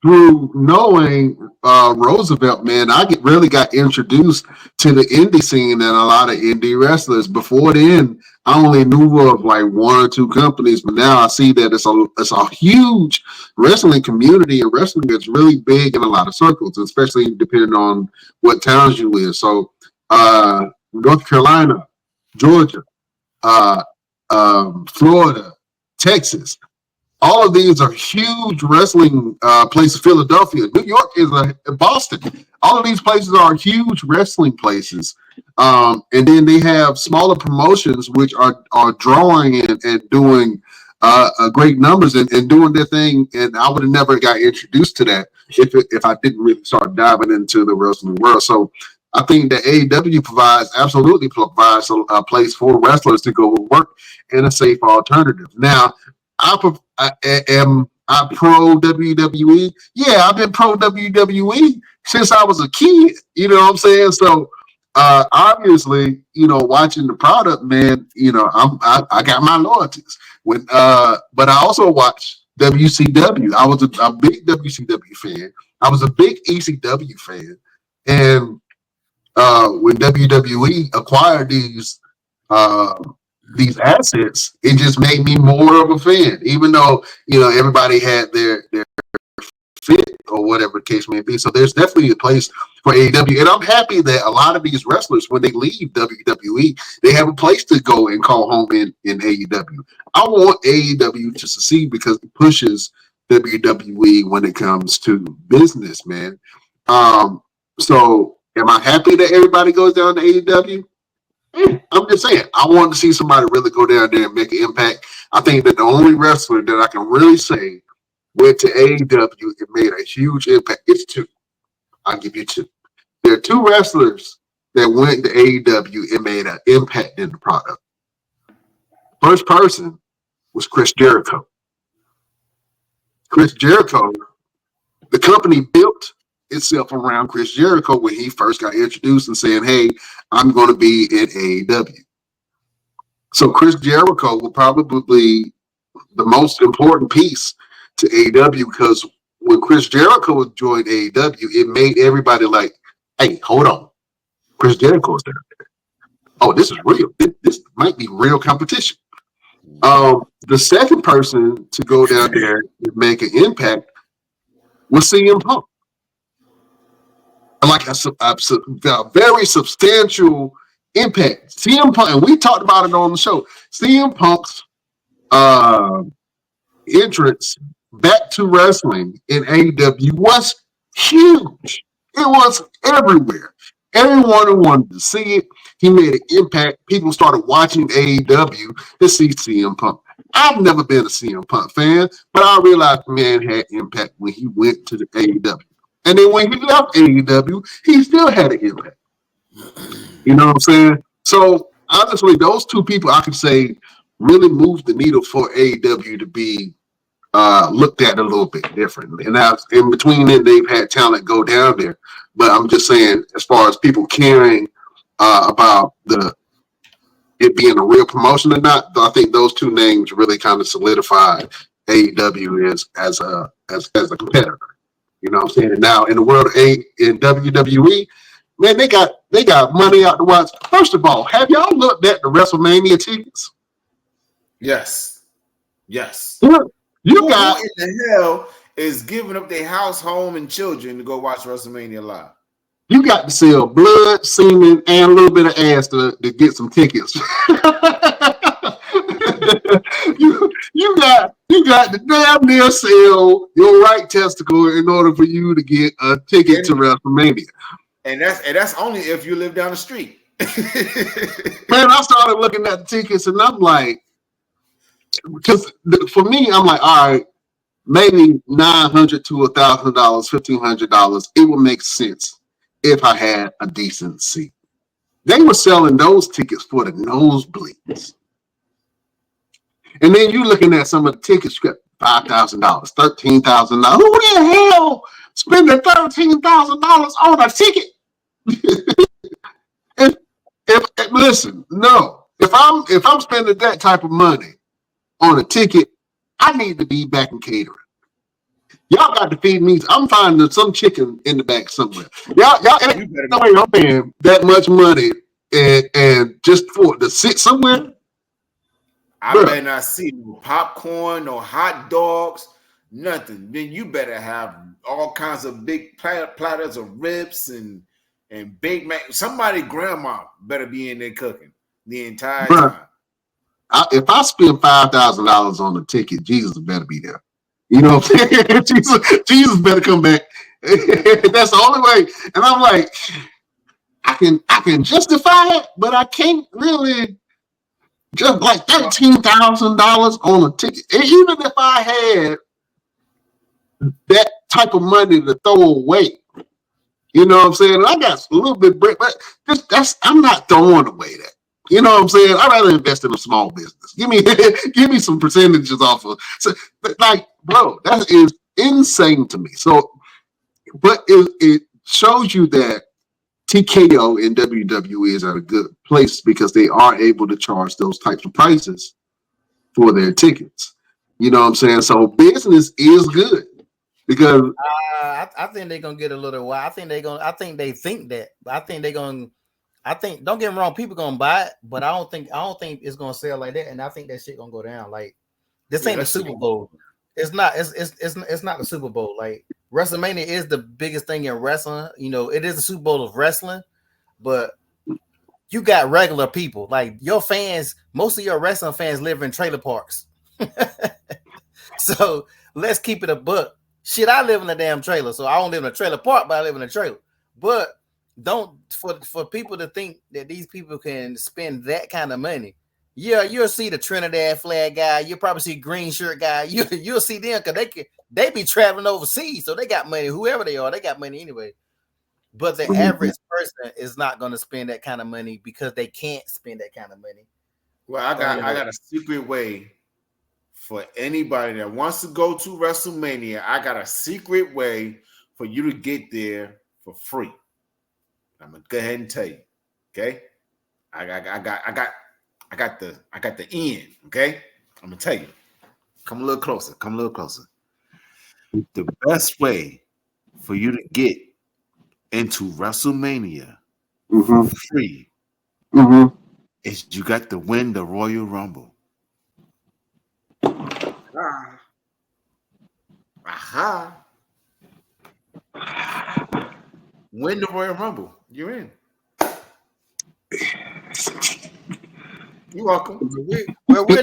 through knowing Roosevelt, man, I really got introduced to the indie scene and a lot of indie wrestlers. Before then, I only knew of like one or two companies, but now I see that it's a huge wrestling community, and wrestling is really big in a lot of circles, especially depending on what towns you live. So, North Carolina, Georgia, Florida, Texas. All of these are huge wrestling places. Philadelphia, New York is Boston. All of these places are huge wrestling places. And then they have smaller promotions which are drawing and doing great numbers and doing their thing. And I would have never got introduced to that if I didn't really start diving into the wrestling world. So I think that AEW absolutely provides a place for wrestlers to go work and a safe alternative. Now, am I pro WWE? Yeah, I've been pro WWE since I was a kid. You know what I'm saying? So obviously, watching the product, man, I got my loyalties. But I also watch WCW. I was a big WCW fan. I was a big ECW fan, and when WWE acquired these assets, it just made me more of a fan. Even though everybody had their fit or whatever the case may be. So there's definitely a place for AEW, and I'm happy that a lot of these wrestlers, when they leave WWE, they have a place to go and call home in AEW. I want AEW to succeed because it pushes WWE when it comes to business, man. So am I happy that everybody goes down to AEW? I'm just saying, I want to see somebody really go down there and make an impact. I think that the only wrestler that I can really say went to AEW and made a huge impact. It's two. I'll give you two. There are two wrestlers that went to AEW and made an impact in the product. First person was Chris Jericho. Chris Jericho, the company built itself around Chris Jericho when he first got introduced and saying, hey, I'm going to be in AEW. So Chris Jericho will probably be the most important piece to AEW because when Chris Jericho joined AEW, it made everybody like, hey, hold on. Chris Jericho is there. Oh, this is real. This might be real competition. The second person to go down there and make an impact was CM Punk. Like a very substantial impact. CM Punk, and we talked about it on the show. CM Punk's entrance back to wrestling in AEW was huge. It was everywhere. Everyone wanted to see it. He made an impact. People started watching AEW to see CM Punk. I've never been a CM Punk fan, but I realized the man had impact when he went to the AEW. And then when he left AEW, he still had an impact. You know what I'm saying? So honestly, those two people I could say really moved the needle for AEW to be looked at a little bit different. And now in between then they've had talent go down there. But I'm just saying, as far as people caring about it being a real promotion or not, I think those two names really kind of solidified AEW as a competitor. You know what I'm saying? And now in the world of in WWE, man, they got money out the watch. First of all, have y'all looked at the WrestleMania tickets? Yes. Yes. You got who in the hell is giving up their house, home, and children to go watch WrestleMania live? You got to sell blood, semen, and a little bit of ass to get some tickets. you got to damn near sell your right testicle in order for you to get a ticket to WrestleMania. And that's only if you live down the street. Man, I started looking at the tickets and I'm like, because for me, I'm like, all right, maybe $900 to $1,000, $1,500. It would make sense if I had a decent seat. They were selling those tickets for the nosebleeds. And then you're looking at some of the tickets, you got $5,000, $13,000. Who the hell spending $13,000 on a ticket? if listen, no. If I'm spending that type of money on a ticket, I need to be back in catering. Y'all got to feed me. I'm finding some chicken in the back somewhere. Y'all ain't no way I'm paying that much money and just for to sit somewhere. I better not see no popcorn, no hot dogs, nothing. Then you better have all kinds of big platters of ribs and Big Mac. Somebody grandma better be in there cooking the entire time. If I spend $5,000 on a ticket, Jesus better be there. You know what I'm saying? Jesus better come back. That's the only way. And I'm like, I can justify it, but I can't really just like $13,000 on a ticket. And even if I had that type of money to throw away, you know what I'm saying? I got a little bit of bread, but I'm not throwing away that. You know what I'm saying? I'd rather invest in a small business. Give me some percentages off of. So, like, bro, that is insane to me. So, but it shows you that TKO and WWE is at a good place because they are able to charge those types of prices for their tickets. You know what I'm saying? So business is good because I think they're gonna get a little while. I think they think that. But I think they're gonna. I think, don't get me wrong, people gonna buy it, but I don't think it's gonna sell like that. And I think that shit gonna go down. Like, this ain't the Super Bowl. It's not the Super Bowl. Like, WrestleMania is the biggest thing in wrestling. You know, it is the Super Bowl of wrestling, but you got regular people. Like, your fans, most of your wrestling fans live in trailer parks. So let's keep it a buck. Shit, I live in a damn trailer. So I don't live in a trailer park, but I live in a trailer. But don't for people to think that these people can spend that kind of money. Yeah, you'll see the Trinidad flag guy. You'll probably see green shirt guy. You'll see them because they be traveling overseas, so they got money. Whoever they are, they got money anyway. But the average person is not going to spend that kind of money because they can't spend that kind of money. Well, I got a secret way for anybody that wants to go to WrestleMania, I got a secret way for you to get there for free. I'm gonna go ahead and tell you. Okay, I got the end. Okay, I'm gonna tell you. Come a little closer. Come a little closer. The best way for you to get into WrestleMania for free is you got to win the Royal Rumble. Aha. Win the Royal Rumble. You're in. You're welcome. We're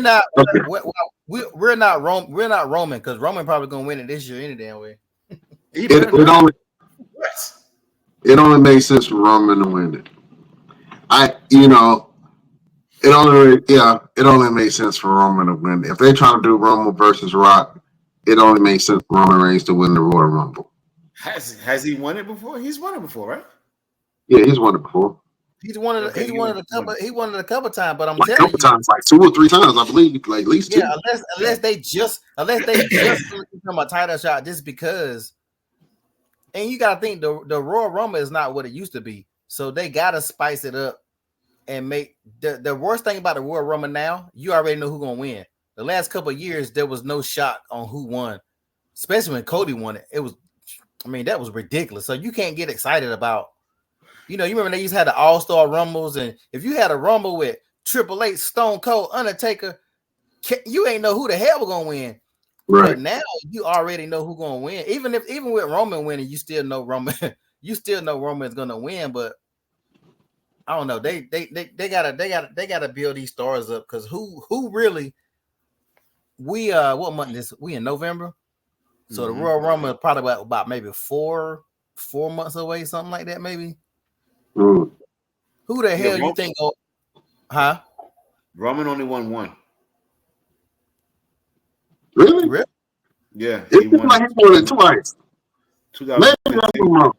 not Roman because Roman probably gonna win it this year any damn way. It only makes sense for Roman to win it. It only makes sense for Roman to win. If they're trying to do Roman versus Rock, it only makes sense for Roman Reigns to win the Royal Rumble. Has he won it before? He's won it before, right? Yeah, he's won it before. He won it a couple times, but I'm like telling you, times, like 2 or 3 times, I believe, like at least two. unless they just become a title shot just because. And you gotta think the Royal Rumble is not what it used to be, so they gotta spice it up and make the worst thing about the Royal Rumble now. You already know who's gonna win. The last couple of years, there was no shock on who won, especially when Cody won it. That was ridiculous. So you can't get excited about. You remember they used to have the All-Star Rumbles, and if you had a Rumble with Triple H, Stone Cold, Undertaker, you ain't know who the hell was gonna win. Right. But now you already know who's gonna win. Even with Roman winning, you still know Roman. You still know Roman's gonna win. But I don't know. They gotta build these stars up because who really? What month is we in November? So the Royal Rumble is probably about maybe 4 months away, something like that, maybe. Who the hell you think? Roman only won one. Really? Yeah. He won it twice. 2015.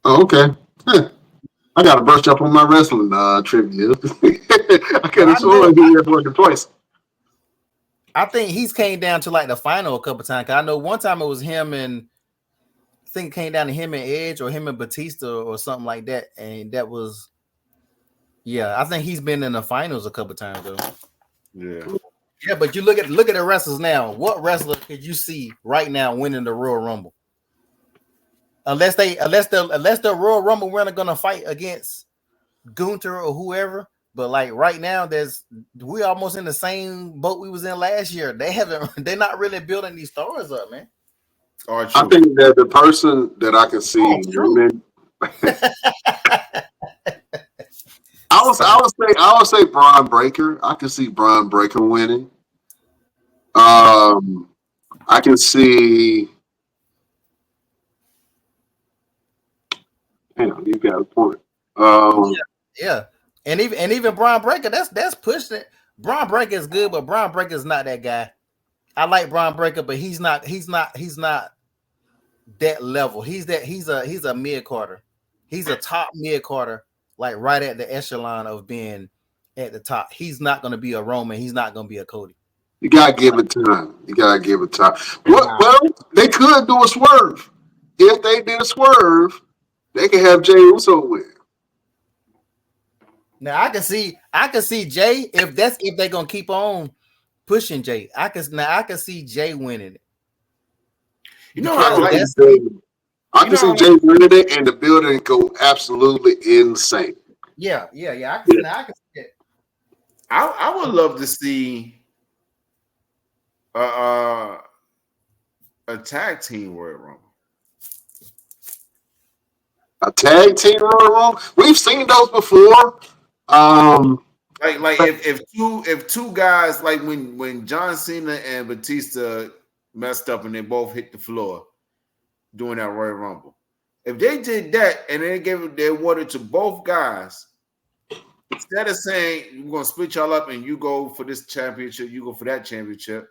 Oh, okay. I got to brush up on my wrestling trivia. I could have sworn he won it twice. I think he's came down to like the final a couple times. I know one time it was him and I think it came down to him and Edge or him and Batista or something like that. And that was, I think he's been in the finals a couple times though. Yeah, but you look at the wrestlers now. What wrestler could you see right now winning the Royal Rumble? Unless the Royal Rumble winner gonna fight against Gunther or whoever. But like right now, we almost in the same boat we was in last year. They're not really building these stars up, man. I think that the person that I can see I would say Braun Breaker. I can see Braun Breaker winning. I can see. Damn, you got a point. Yeah. And even Braun Breaker, that's pushing it. Braun Breaker is good, but Braun Breaker is not that guy. I like Braun Breaker, but he's not that level. He's a mid Carter. He's a top mid Carter, like right at the echelon of being at the top. He's not going to be a Roman. He's not going to be a Cody. You gotta give it time. Well, they could do a swerve. If they did a swerve, they could have Jey Uso win. Now I can see Jey if they're gonna keep on pushing Jey. I can see Jey winning it. I can see Jey winning it and the building go absolutely insane. Yeah. I can see it. I would love to see a tag team Royal Rumble. A tag team Royal Rumble? We've seen those before. If two guys like when John Cena and Batista messed up and they both hit the floor doing that Royal Rumble. If they did that and they gave their award to both guys, instead of saying we're gonna split y'all up and you go for this championship, you go for that championship,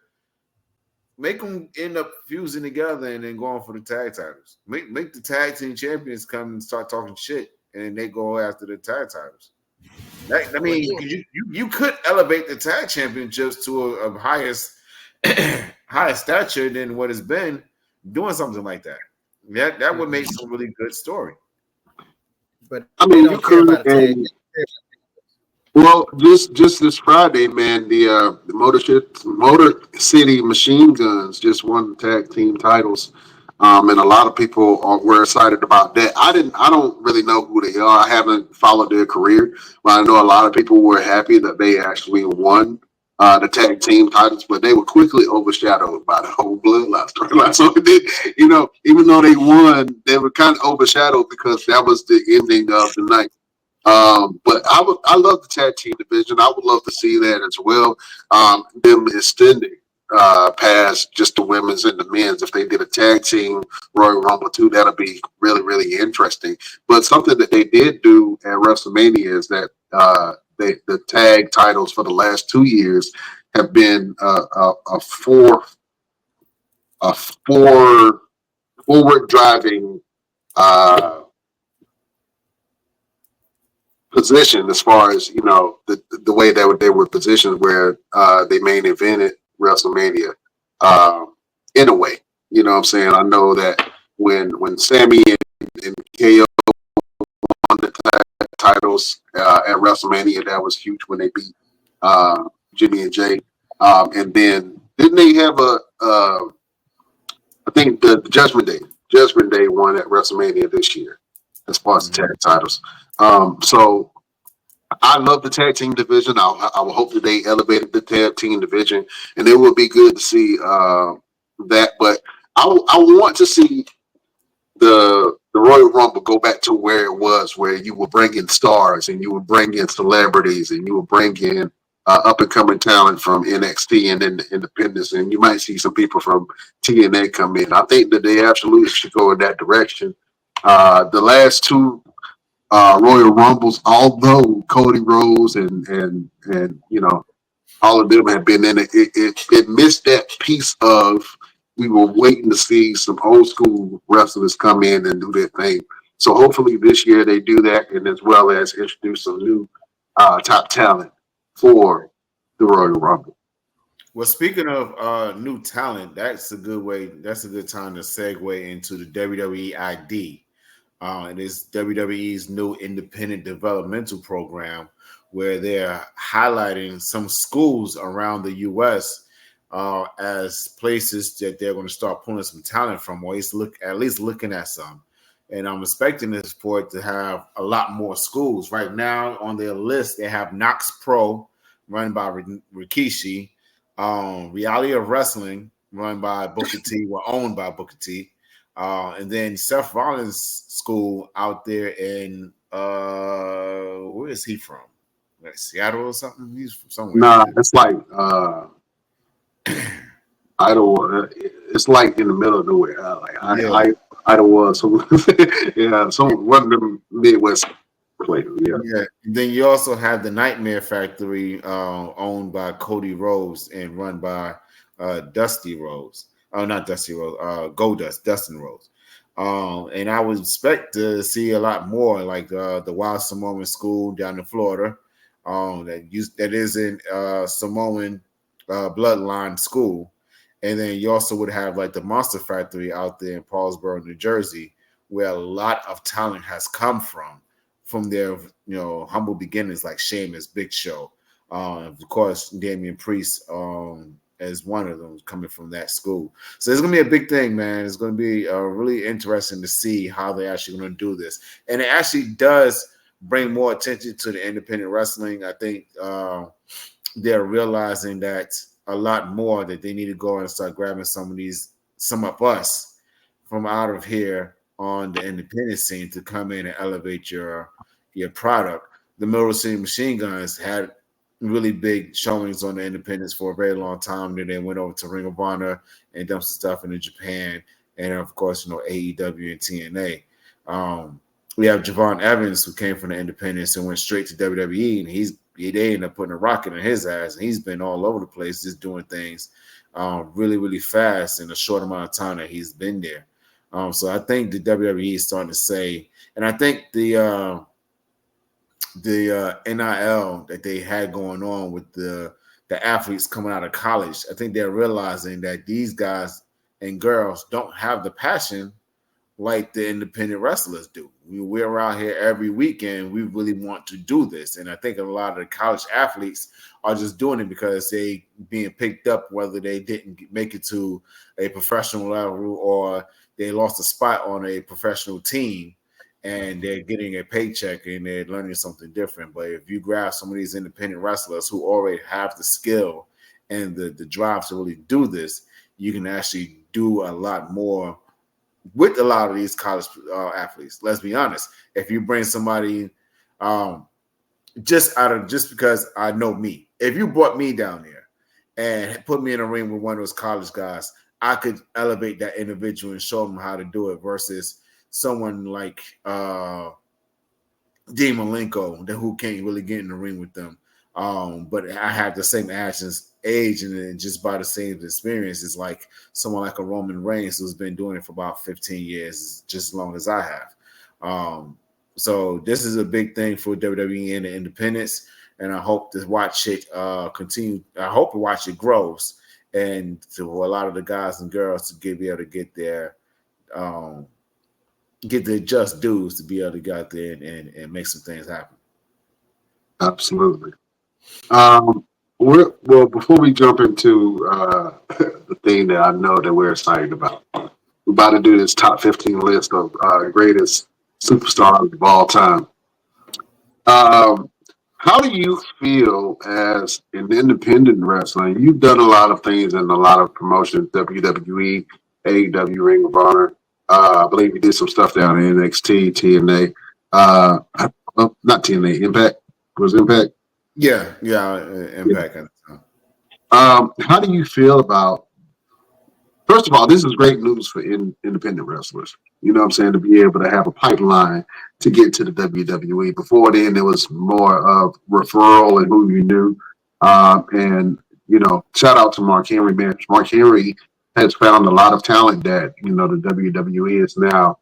make them end up fusing together and then going for the tag titles. Make the tag team champions come and start talking shit, and they go after the tag titles. I mean, you could elevate the tag championships to a highest highest stature than what it's been doing something like that. That would make some really good story. But I they mean, you don't care could, about a tag. well, just this Friday, man, the Motor City Machine Guns just won the tag team titles, and a lot of people were excited about that. I don't really know who they are. I haven't followed their career, but I know a lot of people were happy that they actually won the tag team titles, but they were quickly overshadowed by the whole Bloodline storyline. So it did, even though they won, they were kind of overshadowed because that was the ending of the night. But I love the tag team division. I would love to see that as well. Them extending past just the women's and the men's. If they did a tag team Royal Rumble too, that'll be really, really interesting. But something that they did do at WrestleMania is that the tag titles for the last 2 years have been a forward driving position as far as the way that they were positioned where they main evented WrestleMania in a way. You know what I'm saying? I know that when Sammy and KO won the titles at WrestleMania, that was huge when they beat Jimmy and Jay. And then didn't they have I think the Judgment Day won at WrestleMania this year as far as the tag titles. So I love the tag team division. I will hope that they elevated the tag team division, and it would be good to see that. But I want to see the Royal Rumble go back to where it was, where you would bring in stars and you would bring in celebrities and you would bring in up and coming talent from NXT and then the independents, and you might see some people from TNA come in. I think that they absolutely should go in that direction. The last two Royal Rumbles, although Cody Rhodes and all of them have been in it, it missed that piece of we were waiting to see some old school wrestlers come in and do their thing. So hopefully this year they do that, and as well as introduce some new top talent for the Royal Rumble. Well, speaking of new talent, that's a good way. That's a good time to segue into the WWE ID. It is WWE's new independent developmental program where they're highlighting some schools around the U.S. As places that they're going to start pulling some talent from, or at least looking at some. And I'm expecting this for it to have a lot more schools. Right now on their list, they have Knox Pro, run by Rikishi, Reality of Wrestling, run by Booker T, owned by Booker T. And then Seth Rollins' school out there in where is he from? Like Seattle or something? He's from somewhere. Nah, it's like Idlewood. It's like in the middle of nowhere. Idlewood. So yeah, one of them Midwest places. Yeah. Yeah. And then you also have the Nightmare Factory, owned by Cody Rhodes and run by Dusty Rhodes. Oh, not Dusty Rhodes. Goldust, Dustin Rhodes. And I would expect to see a lot more, like the Wild Samoan School down in Florida. That is in Samoan bloodline school. And then you also would have like the Monster Factory out there in Paulsboro, New Jersey, where a lot of talent has come from their humble beginnings, like Sheamus, Big Show, of course Damian Priest as one of them coming from that school. So it's gonna be a big thing, man. It's gonna be really interesting to see how they're actually gonna do this, and it actually does bring more attention to the independent wrestling. I think they're realizing that a lot more, that they need to go and start grabbing some of us from out of here on the independent scene to come in and elevate your product. The Motor City Machine Guns had really big showings on the independents for a very long time. Then they went over to Ring of Honor and done some stuff in Japan, and of course, AEW and TNA. We have Javon Evans, who came from the independents and went straight to WWE, and they ended up putting a rocket in his ass, and he's been all over the place just doing things really, really fast in a short amount of time that he's been there. So I think the WWE is starting to say, and I think the the NIL that they had going on with the athletes coming out of college. I think they're realizing that these guys and girls don't have the passion like the independent wrestlers do. We're out here every weekend. We really want to do this. And I think a lot of the college athletes are just doing it because they being picked up, whether they didn't make it to a professional level or they lost a spot on a professional team, and they're getting a paycheck and they're learning something different. But if you grab some of these independent wrestlers who already have the skill and the drive to really do this, you can actually do a lot more with a lot of these college athletes. Let's be honest. If you bring somebody just because I know me, if you brought me down there and put me in a ring with one of those college guys, I could elevate that individual and show them how to do it versus someone like Dean Malenko, who can't really get in the ring with them. But I have the same actions, age, and just by the same experience, it's like someone like a Roman Reigns who's been doing it for about 15 years, just as long as I have. So this is a big thing for WWE and the independents, and I hope to watch it continue. I hope to watch it grows, and for a lot of the guys and girls to be able to get their just dues to be able to get out there and make some things happen. Absolutely. Well, before we jump into the thing that I know that we're excited about, we're about to do this top 15 list of greatest superstars of all time. How do you feel as an independent wrestler? You've done a lot of things in a lot of promotions, WWE, AEW, Ring of Honor. I believe you did some stuff down in NXT, TNA. Not TNA, Impact. Was Impact? Yeah, Impact. How do you feel about? First of all, this is great news for independent wrestlers. You know what I'm saying? To be able to have a pipeline to get to the WWE. Before then, it was more of referral and who you knew. And, shout out to Mark Henry, man. Mark Henry has found a lot of talent that, the WWE is now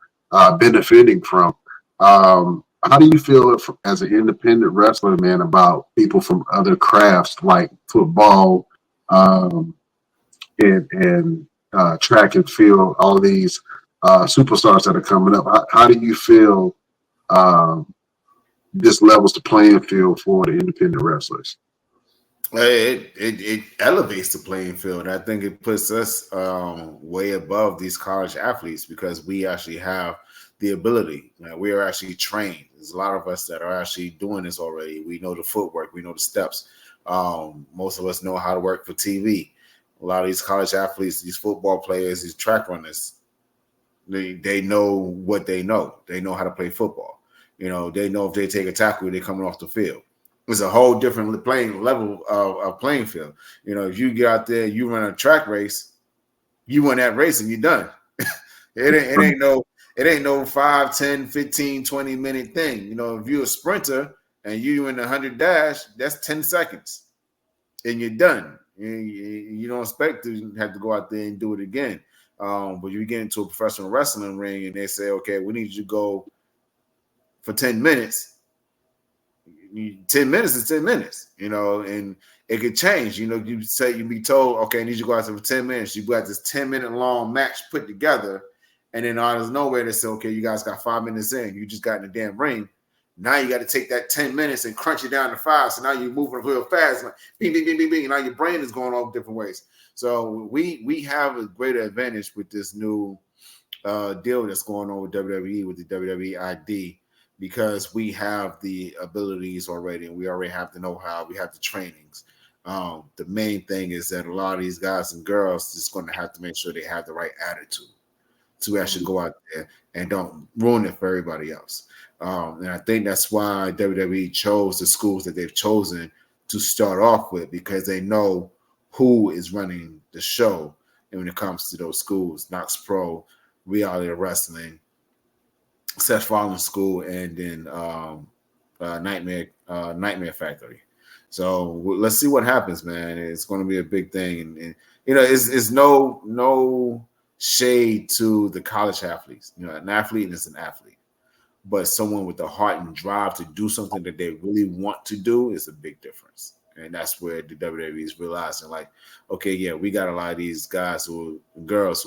benefiting from. How do you feel as an independent wrestler, man, about people from other crafts like football, and track and field, all these superstars that are coming up? How do you feel this levels the playing field for the independent wrestlers? It elevates the playing field. I think it puts us way above these college athletes because we actually have the ability. We are actually trained. There's a lot of us that are actually doing this already. We know the footwork. We know the steps. Most of us know how to work for TV. A lot of these college athletes, these football players, these track runners, they know what they know. They know how to play football. They know if they take a tackle, they're coming off the field. It's a whole different playing level of playing field. If you get out there, you run a track race, you win that race and you're done. It ain't no 5, 10, 15, 20-minute thing. If you're a sprinter and you in the 100 dash, that's 10 seconds and you're done. You don't expect to have to go out there and do it again. But you get into a professional wrestling ring and they say, okay, we need you to go for 10 minutes. 10 minutes is 10 minutes, and it could change. You be told, okay, I need you to go out there for 10 minutes. You got this 10-minute long match put together, and then out of nowhere they say, okay, you guys got 5 minutes in. You just got in the damn ring. Now you got to take that 10 minutes and crunch it down to 5. So now you're moving real fast, like bing, bing, bing, bing, bing. And now your brain is going all different ways. So we have a greater advantage with this new deal that's going on with WWE, with the WWE ID, because we have the abilities already and we already have the know-how, we have the trainings. The main thing is that a lot of these guys and girls is going to have to make sure they have the right attitude to actually go out there and don't ruin it for everybody else. And I think that's why WWE chose the schools that they've chosen to start off with, because they know who is running the show. And when it comes to those schools, Knox Pro, Reality Wrestling, Seth Rollins School, and then Nightmare Factory. So let's see what happens, man. It's going to be a big thing, and it's no shade to the college athletes. An athlete is an athlete, but someone with the heart and drive to do something that they really want to do is a big difference. And that's where the WWE is realizing, like, okay, yeah, we got a lot of these girls who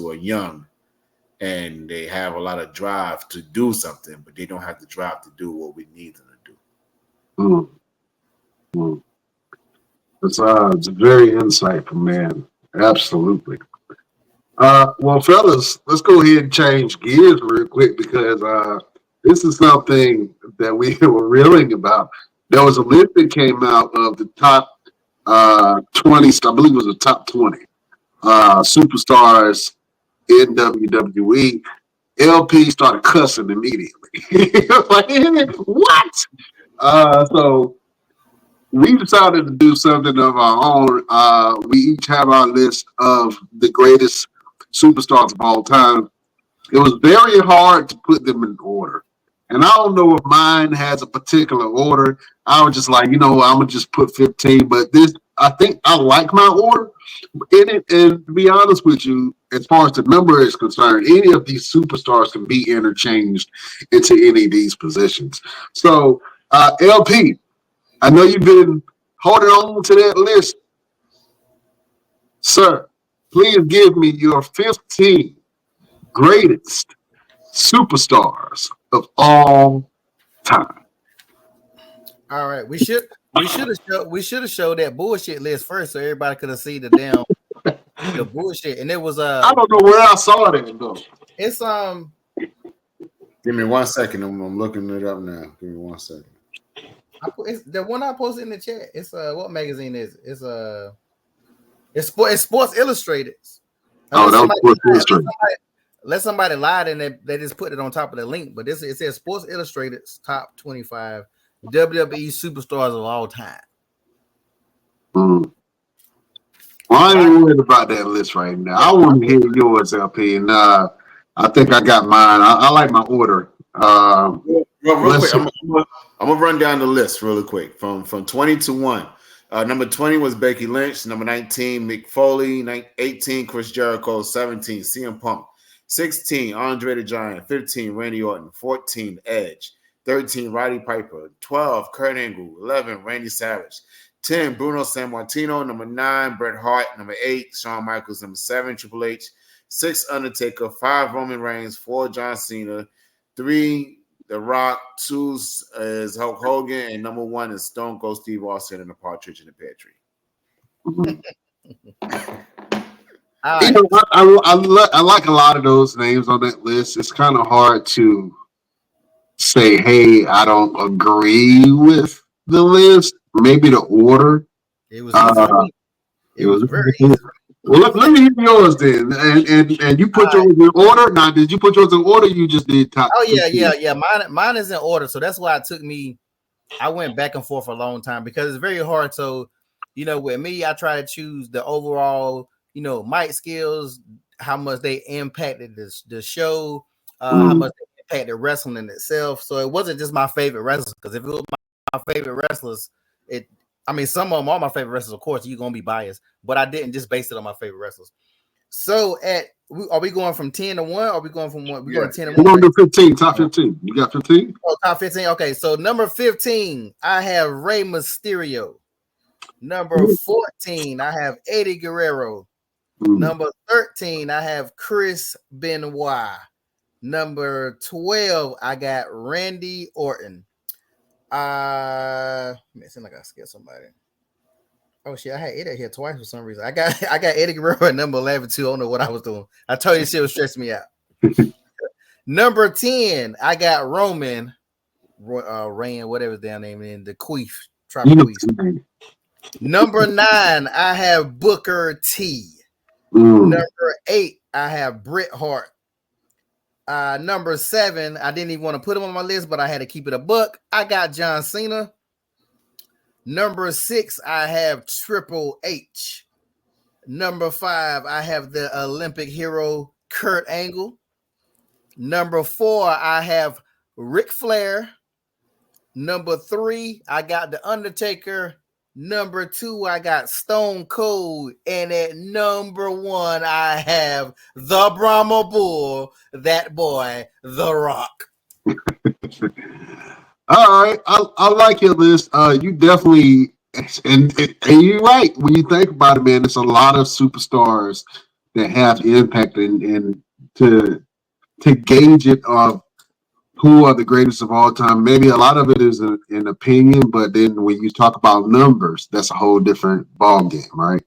are young, and they have a lot of drive to do something, but they don't have the drive to do what we need them to do. It's a very insightful, man. Absolutely. Well, fellas, let's go ahead and change gears real quick because this is something that we were reeling about. There was a list that came out of the top 20, I believe it was the top 20 superstars in WWE. LP started cussing immediately. Like, what? So we decided to do something of our own. We each have our list of the greatest superstars of all time. It was very hard to put them in order. And I don't know if mine has a particular order. I was just like, I'm going to just put 15. But I think I like my order in it. And to be honest with you, as far as the number is concerned, any of these superstars can be interchanged into any of these positions. So, LP, I know you've been holding on to that list. Sir, please give me your 15 greatest superstars of all time. All right, we should have showed that bullshit list first so everybody could have seen the bullshit. And it was I don't know where I saw it though. It's Give me 1 second. I'm looking it up now. Give me 1 second. It's the one I posted in the chat. It's what magazine is it? It's Sports Illustrated. Oh, that was Sports Illustrated. Let somebody lied and they just put it on top of the link, but it says Sports Illustrated's top 25 WWE superstars of all time. Well, I ain't worried about that list right now. I want to hear yours, LP, and I think I got mine. I like my order. Real quick, I'm gonna run down the list really quick from 20 to 1. Number 20 was Becky Lynch. Number 19, Mick Foley. 18, Chris Jericho. 17, CM Punk. 16, Andre the Giant. 15, Randy Orton. 14, Edge. 13, Roddy Piper. 12, Kurt Angle. 11, Randy Savage. 10, Bruno Sammartino. Number 9, Bret Hart. Number 8, Shawn Michaels. Number 7, Triple H. 6, Undertaker. 5, Roman Reigns. 4, John Cena. 3, The Rock. 2 is Hulk Hogan, and number 1 is Stone Cold Steve Austin and the Partridge in the Pear Tree. I like a lot of those names on that list. It's kind of hard to say, hey, I don't agree with the list. Maybe the order. It was easy. It was very easy. Well, let me hear yours then. And you put yours in order. Now, did you put yours in order? You just did top. Oh yeah. Mine is in order. So that's why it took me. I went back and forth for a long time because it's very hard. So, with me, I try to choose the overall, mic skills, how much they impacted the show, how much they impacted wrestling in itself. So it wasn't just my favorite wrestlers, because if it was my favorite wrestlers, some of them are my favorite wrestlers, of course, you're going to be biased, but I didn't just base it on my favorite wrestlers. So are we going from 10 to 1? Or are we going from 1? We're going 10 to 1. We're going to do 15, top 15. You got 15? Oh, top 15. Okay, so number 15, I have Rey Mysterio. Number 14, I have Eddie Guerrero. Number 13, I have Chris Benoit. Number 12, I got Randy Orton. It seems like I skipped somebody. Oh shit, I had Eddie here twice for some reason. I got Eddie Guerrero at number 11 too. I don't know what I was doing. I told you shit was stressing me out. Number 10, I got Roman Reigns, whatever his damn name is, the Queef. Number 9, I have Booker T. Number 8, I have Bret Hart. Number 7, I didn't even want to put him on my list, but I had to keep it a buck. I got John Cena. Number 6, I have Triple H. Number 5, I have the Olympic hero Kurt Angle. Number 4, I have Ric Flair. Number 3, I got The Undertaker. Number 2, I got Stone Cold. And at number 1, I have the Brahma Bull, that boy, The Rock. All right, I like your list. You definitely, and you're right when you think about it, man. There's a lot of superstars that have impact, and to gauge it of who are the greatest of all time. Maybe a lot of it is an opinion, but then when you talk about numbers, that's a whole different ball game, right?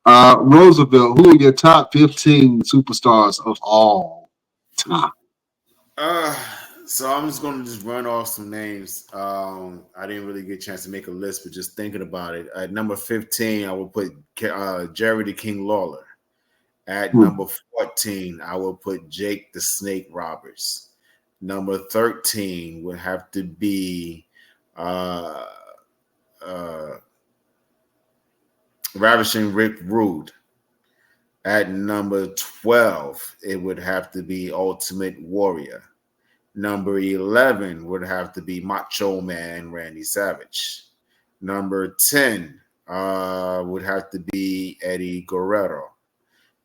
Roosevelt, who are your top 15 superstars of all time? Uh, so I'm just gonna just run off some names. I didn't really get a chance to make a list, but just thinking about it, at number 15, I will put Jerry the King Lawler. At number 14, I will put Jake the Snake Roberts. Number 13 would have to be Ravishing Rick Rude. At number 12, it would have to be Ultimate Warrior. Number 11 would have to be Macho Man Randy Savage. Number 10 would have to be Eddie Guerrero.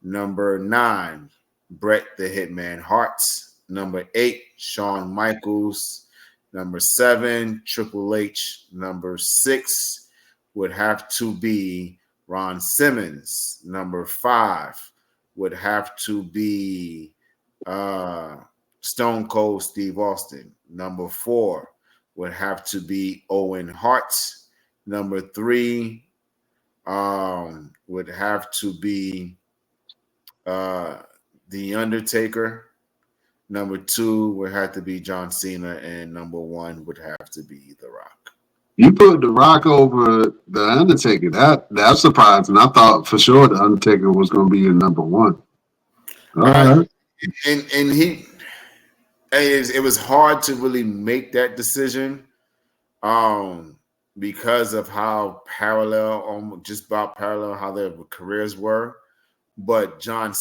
Number 9, Bret the Hitman Hart. Number 8, Shawn Michaels. Number 7, Triple H. Number 6 would have to be Ron Simmons. Number 5 would have to be Stone Cold Steve Austin. Number 4 would have to be Owen Hart. Number 3 would have to be The Undertaker. Number 2 would have to be John Cena, and number 1 would have to be The Rock. You put The Rock over The Undertaker. That's surprising. I thought for sure The Undertaker was going to be in number 1. All right. And it was hard to really make that decision because of how parallel, just about parallel how their careers were. But Rock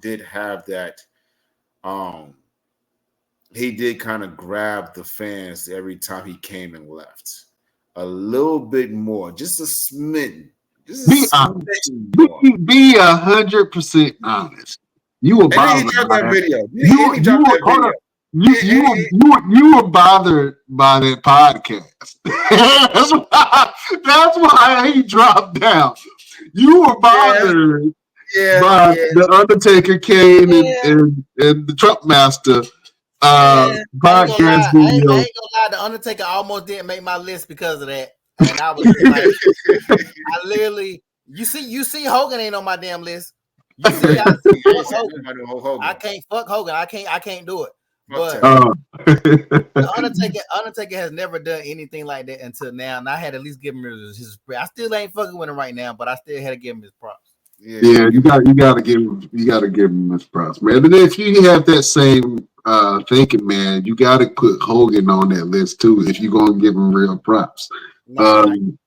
did have that. He did kind of grab the fans every time he came and left. A little bit more, just a smidgen. Be 100% honest. You were bothered by that video. You were bothered by that podcast. That's why he dropped down. You were bothered by the Undertaker, Kane, and the Trump Master podcast video. I ain't gonna lie, the Undertaker almost didn't make my list because of that. And I was like, I literally, you see Hogan ain't on my damn list. You see, I can't fuck Hogan. I can't do it. But the Undertaker has never done anything like that until now, and I had to at least give him his. I still ain't fucking with him right now, but I still had to give him his props. Yeah, you gotta give him his props, man. But if you have that same thinking, man, you gotta put Hogan on that list too if you're gonna give him real props. Hogan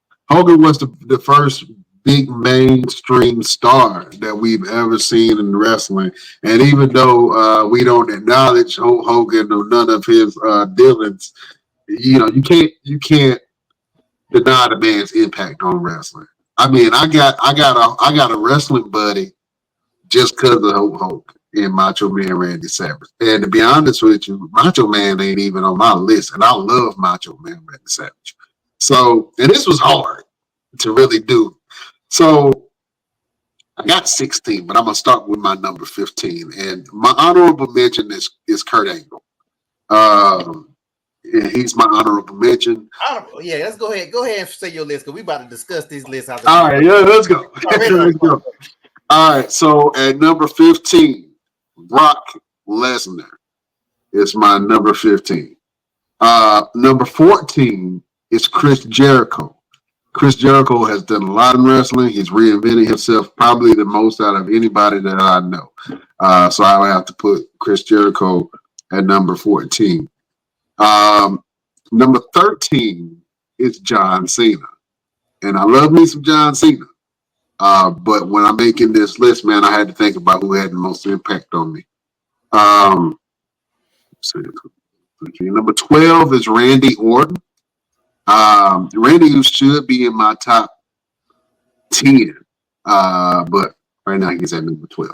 was the first big mainstream star that we've ever seen in wrestling, and even though we don't acknowledge Hogan or none of his dealings, you can't deny the man's impact on wrestling. I mean, I got a wrestling buddy just because of Hulk Hogan and Macho Man Randy Savage. And to be honest with you, Macho Man ain't even on my list, and I love Macho Man Randy Savage. So, and this was hard to really do. So I got 16, but I'm gonna start with my number 15, and my honorable mention is Kurt Angle. He's my honorable mention. Yeah, let's go ahead and say your list because we about to discuss these lists. All right, yeah, let's go. Let's go. All right, so at number 15, Brock Lesnar is my number 15. Number 14 is Chris Jericho. Chris Jericho has done a lot in wrestling. He's reinvented himself probably the most out of anybody that I know. So I would have to put Chris Jericho at number 14. Number 13 is John Cena. And I love me some John Cena. But when I'm making this list, man, I had to think about who had the most impact on me. Number 12 is Randy Orton. Randy should be in my top 10, but right now he's at number 12.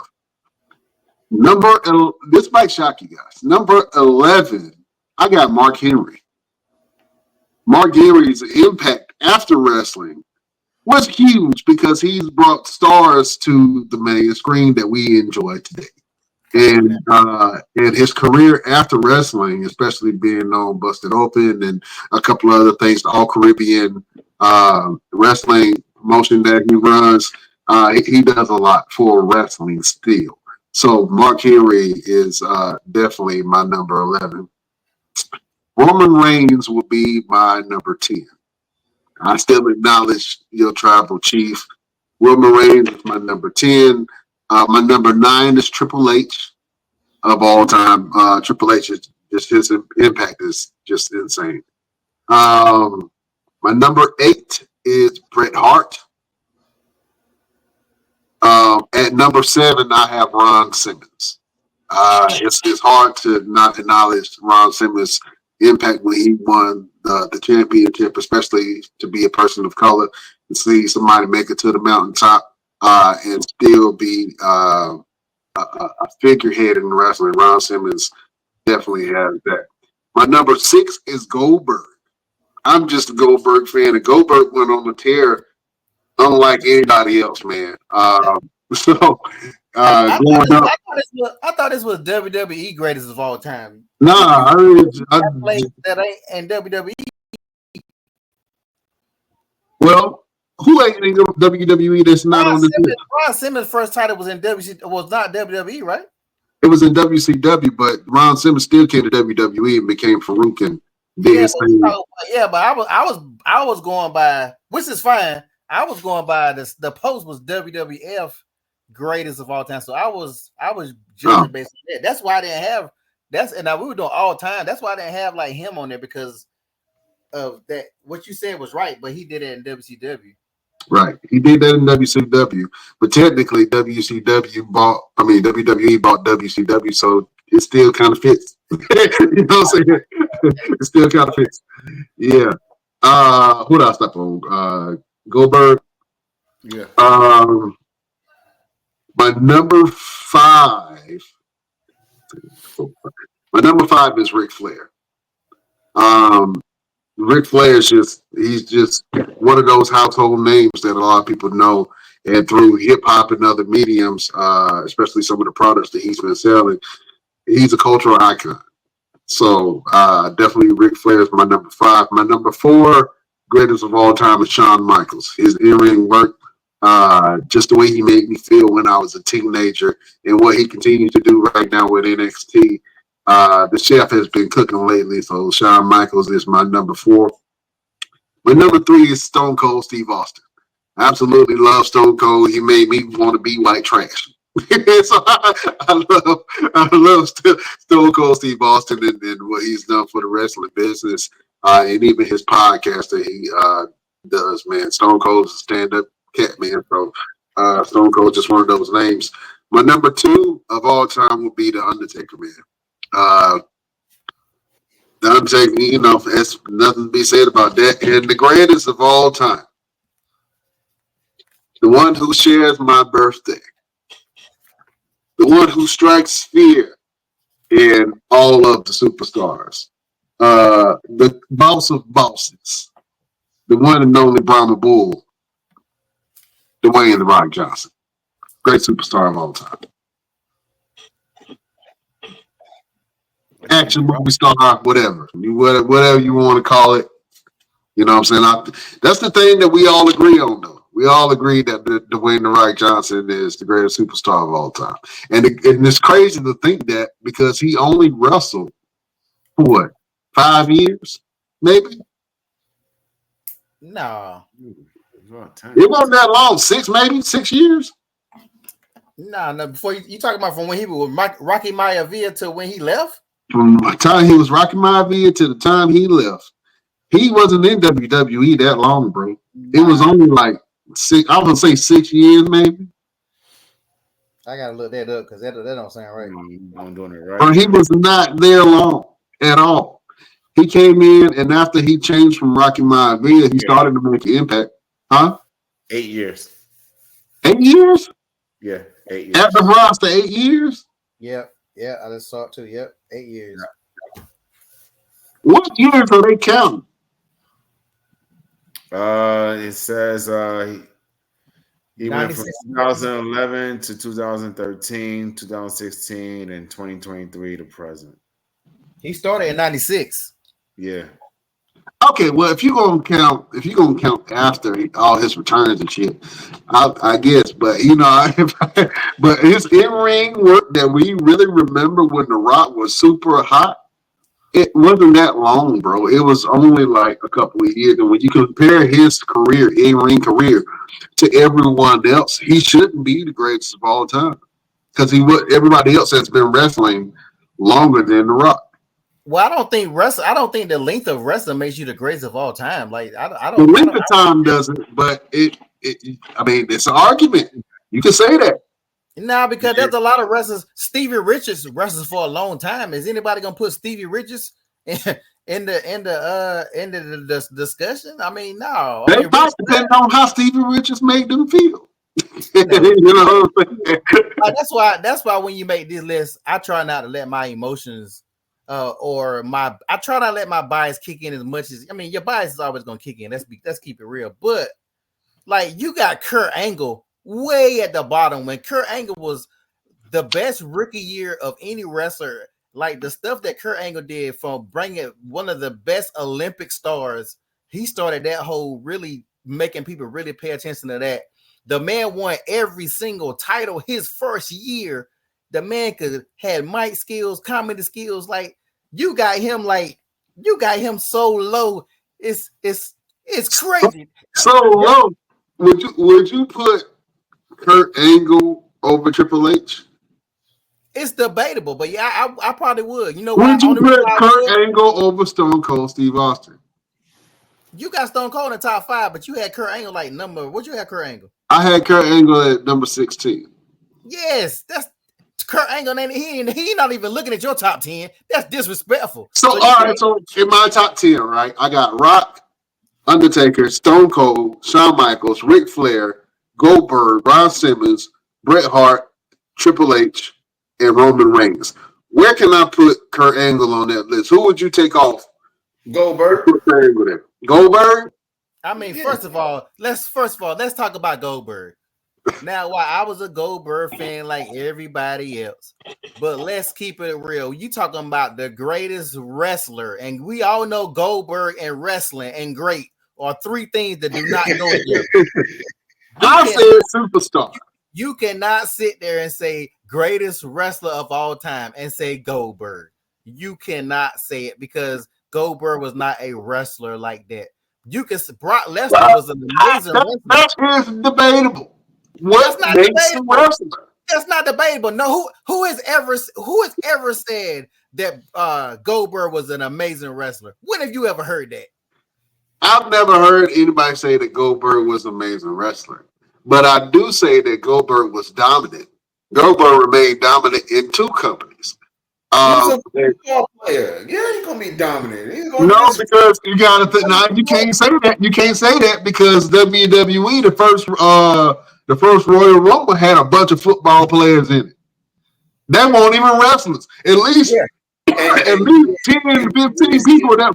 This might shock you guys. Number 11, I got Mark Henry. Mark Henry's impact after wrestling was huge because he's brought stars to the main screen that we enjoy today. And his career after wrestling, especially being on Busted Open and a couple of other things, the All Caribbean wrestling promotion that he runs, he does a lot for wrestling still. So Mark Henry is definitely my number 11. Roman Reigns will be my number 10. I still acknowledge your tribal chief. Roman Reigns is my number 10. My number 9 is Triple H of all time. Triple H is just his impact is just insane. My number 8 is Bret Hart. At number 7, I have Ron Simmons. It's hard to not acknowledge Ron Simmons' impact when he won the championship, especially to be a person of color and see somebody make it to the mountaintop and still be a figurehead in wrestling. Ron Simmons definitely has that. My number 6 is Goldberg. I'm just a Goldberg fan, and Goldberg went on the tear unlike anybody else, man. I Growing up, thought this was WWE greatest of all time. nah, That ain't in WWE. well, who ain't in WWE that's not on the list? Ron Simmons' first title was in was not WWE, right? It was in WCW, but Ron Simmons still came to WWE and became Farouk and did his thing. But I was going by, which is fine. I was going by this. The post was WWF greatest of all time, so I was judging based on that. That's why I didn't have and now we were doing all time. That's why I didn't have like him on there because of that. What you said was right, but he did it in WCW. Right, he did that in WCW, but technically WWE bought WCW, so it still kind of fits. You know what I'm saying? It still kind of fits. Yeah. What else up on? Goldberg. Yeah. My number 5. My number 5 is Ric Flair. Ric Flair is he's just one of those household names that a lot of people know, and through hip hop and other mediums, especially some of the products that he's been selling, he's a cultural icon. So definitely Ric Flair is my number 5. My number 4, greatest of all time, is Shawn Michaels. His in-ring work, just the way he made me feel when I was a teenager, and what he continues to do right now with NXT. The chef has been cooking lately, so Shawn Michaels is my number 4. My number 3 is Stone Cold Steve Austin. I absolutely love Stone Cold. He made me want to be white trash. So I love Stone Cold Steve Austin and what he's done for the wrestling business, and even his podcast that he does. Man, Stone Cold is a stand-up cat, man. So Stone Cold just one of those names. My number 2 of all time would be The Undertaker, man. The Undertaker, there's nothing to be said about that. And the greatest of all time, the one who shares my birthday, the one who strikes fear in all of the superstars, the boss of bosses, the one and only Brahma Bull, Dwayne "The Rock" Johnson, great superstar of all time. Action movie star, whatever you want to call it. You know what I'm saying? That's the thing that we all agree on, though. We all agree that Dwayne "The Rock" Johnson is the greatest superstar of all time. And it's crazy to think that because he only wrestled for what, 5 years, maybe? No. It wasn't that long. 6 years? No. Before you talking about from when he was Rocky Maivia to when he left? From the time he was Rocky Maivia to the time he left. He wasn't in WWE that long, bro. It was only like 6, I would say 6 years, maybe. I gotta look that up because that don't sound right. I'm doing it right. Or he was not there long at all. He came in, and after he changed from Rocky Maivia, he started to make an impact. Huh? 8 years. 8 years? Yeah, 8 years. At the roster, 8 years? Yep. Yeah, I just saw it too. Yep. 8 years. What years are they counting? It says he went from 96. 2011 to 2013, 2016, and 2023 to present. He started in 96. Yeah. Okay, well, if you're gonna count after all his returns and shit, I guess. But but his in-ring work that we really remember when The Rock was super hot, it wasn't that long, bro. It was only like a couple of years. And when you compare his career, in-ring career, to everyone else, he shouldn't be the greatest of all time because everybody else has been wrestling longer than The Rock. Well, I don't think the length of wrestling makes you the greatest of all time. Like I The don't. length of time doesn't, but I mean, it's an argument. You can say that. Nah, because there's a lot of wrestlers. Stevie Richards wrestles for a long time. Is anybody gonna put Stevie Richards in the discussion? I mean, no. They might depend on how Stevie Richards made them feel. No. You know what I'm saying? That's why when you make this list, I try not to let my emotions I try not to let my bias kick in as much as your bias is always gonna kick in. Let's keep it real. But like you got Kurt Angle way at the bottom when Kurt Angle was the best rookie year of any wrestler. Like the stuff that Kurt Angle did from bringing one of the best Olympic stars, he started that whole really making people really pay attention to that. The man won every single title his first year. The man had mic skills, comedy skills. Like you got him so low. It's crazy. So low. Would you put Kurt Angle over Triple H? It's debatable, but yeah, I probably would. You know why? Would you put Kurt Angle over Stone Cold Steve Austin? You got Stone Cold in the top 5, but you had Kurt Angle like number. What you had Kurt Angle? I had Kurt Angle at number 16. Yes, that's Kurt Angle, and he not even looking at your top 10. That's disrespectful. So all right, so in my top 10, right, I got Rock, Undertaker, Stone Cold, Shawn Michaels, Ric Flair, Goldberg, Ron Simmons, Bret Hart, Triple H, and Roman Reigns. Where can I put Kurt Angle on that list? Who would you take off? Goldberg. Put Kurt Angle there. Goldberg? I mean, first of all, let's talk about Goldberg. Now, why I was a Goldberg fan like everybody else, but let's keep it real. You talking about the greatest wrestler, and we all know Goldberg and wrestling and great are 3 things that do not go together. I said superstar. You cannot sit there and say greatest wrestler of all time and say Goldberg. You cannot say it because Goldberg was not a wrestler like that. You can Brock Lesnar was an amazing wrestler. That is debatable. What makes a wrestler? That's not debatable. No, who has ever said that Goldberg was an amazing wrestler? When have you ever heard that? I've never heard anybody say that Goldberg was an amazing wrestler. But I do say that Goldberg was dominant. Goldberg remained dominant in 2 companies. He's a football player. Yeah, he's gonna be dominant. Because you gotta you can't say that. You can't say that because WWE, the first Royal Rumble had a bunch of football players in it. They weren't even wrestlers. At least 10 to 15 people that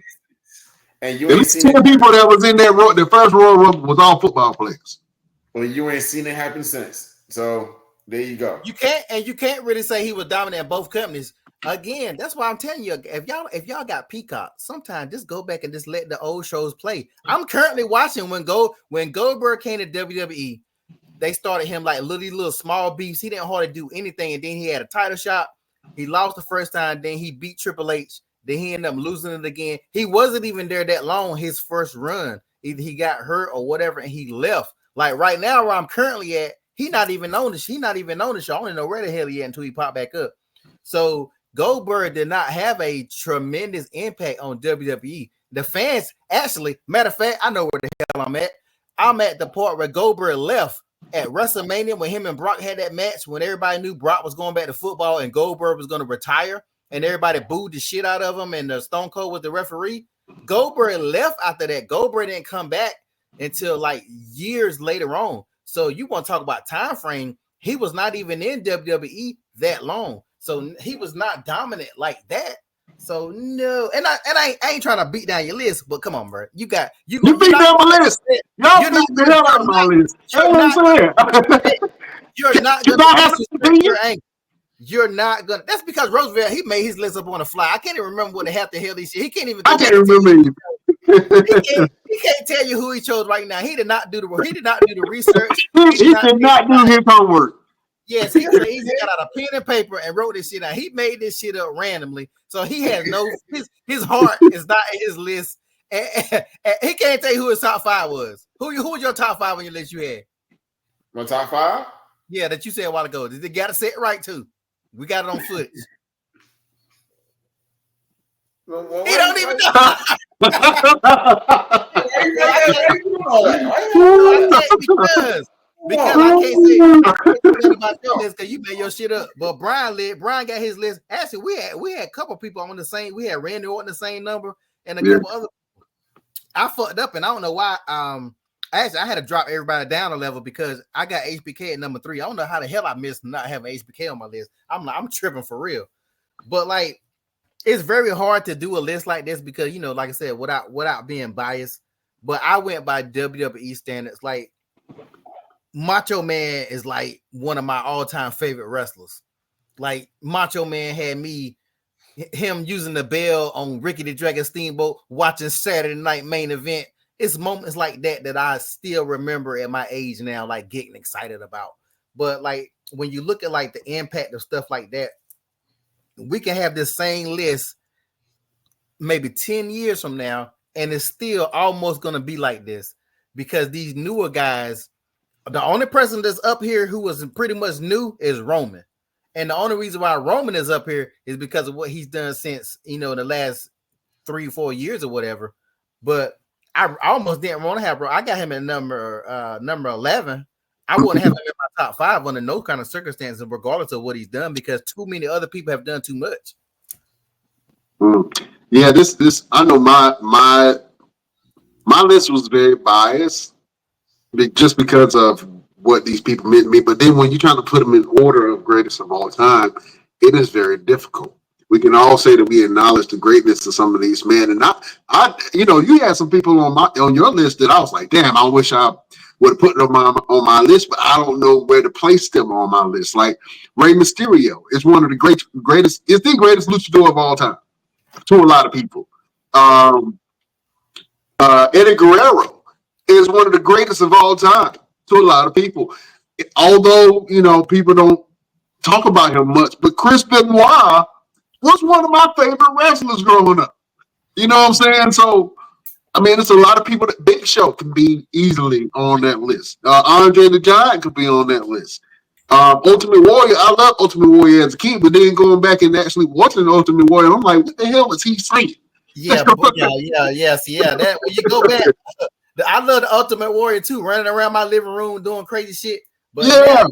and you at least 10 people that was in that the first Royal Rumble was all football players. Well, you ain't seen it happen since. So there you go. You can't really say he was dominant in both companies. Again, that's why I'm telling you, if y'all got Peacock, sometimes just go back and just let the old shows play. I'm currently watching when Goldberg came to WWE, they started him like little small beefs. He didn't hardly do anything, and then he had a title shot. He lost the first time, then he beat Triple H. Then he ended up losing it again. He wasn't even there that long his first run. Either he got hurt or whatever, and he left. Like right now, where I'm currently at, he not even on the show. I don't even know where the hell he at until he popped back up. So Goldberg did not have a tremendous impact on WWE. The fans, actually, matter of fact, I know where the hell I'm at. I'm at the part where Goldberg left at WrestleMania when him and Brock had that match when everybody knew Brock was going back to football and Goldberg was going to retire and everybody booed the shit out of him and the Stone Cold was the referee. Goldberg left after that. Goldberg didn't come back until like years later on. So you want to talk about time frame. He was not even in WWE that long. So he was not dominant like that. So no, and I ain't trying to beat down your list, but come on, bro. You beat down my list. Y'all beat the hell out of my list. That's what I'm saying. You're not Can gonna I have disrespect your angle. You're not gonna. That's because Roosevelt, he made his list up on the fly. I can't even remember what the hell he said. He can't even. I can't remember. He can't tell you who he chose right now. He did not do the research. He did not do his homework. Yes, he got out a pen and paper and wrote this shit out. He made this shit up randomly, so he has no his heart is not in his list, and he can't tell you who his top 5 was. Who was your top 5 on your list you had? My top 5? Yeah, that you said a while ago. They got to say it right too. We got it on footage. Well, he don't even know. Because I can't say about your list because you made your shit up. But Brian got his list. Actually, we had a couple people on the same. We had Randy Orton the same number and a couple other. I fucked up and I don't know why. Actually, I had to drop everybody down a level because I got HBK at number 3. I don't know how the hell I missed not having HBK on my list. I'm tripping for real. But like, it's very hard to do a list like this because like I said, without being biased. But I went by WWE standards. Like, Macho Man is like one of my all-time favorite wrestlers. Like, Macho Man had him using the bell on Ricky the Dragon Steamboat, watching Saturday Night Main Event. It's moments like that I still remember at my age now, like getting excited about. But like when you look at like the impact of stuff like that, we can have this same list maybe 10 years from now, and it's still almost going to be like this because these newer guys, the only person that's up here who was pretty much new is Roman. And the only reason why Roman is up here is because of what he's done since, the last 3 or 4 years or whatever. But I almost didn't want to have, bro. I got him at number 11. I wouldn't have him in my top 5 under no kind of circumstances, regardless of what he's done, because too many other people have done too much. Yeah, this I know my list was very biased just because of what these people meant to me. But then when you're trying to put them in order of greatest of all time, it is very difficult. We can all say that we acknowledge the greatness of some of these men, and I you had some people on your list that I was like, damn, I wish I would have put them on my list, but I don't know where to place them on my list. Like Rey Mysterio is one of the greatest, is the greatest luchador of all time to a lot of people. Eddie Guerrero is one of the greatest of all time to a lot of people. Although, people don't talk about him much, but Chris Benoit was one of my favorite wrestlers growing up. You know what I'm saying? So, I mean, it's a lot of people that Big Show can be easily on that list. Andre the Giant could be on that list. Ultimate Warrior, I love Ultimate Warrior as a kid, but then going back and actually watching Ultimate Warrior, I'm like, what the hell was he saying? Yeah. That when you go back, I love the Ultimate Warrior too, running around my living room doing crazy shit. But yeah.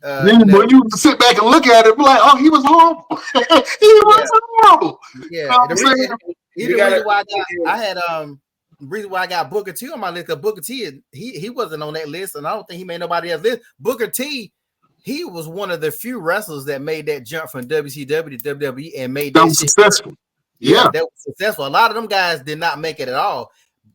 When you sit back and look at it, be like, oh, he was horrible. He was horrible. Yeah. The reason why reason why I got Booker T on my list, because Booker T, he wasn't on that list, and I don't think he made nobody else list. Booker T, he was one of the few wrestlers that made that jump from WCW to WWE and made that shit successful. Yeah, that was successful. A lot of them guys did not make it at all.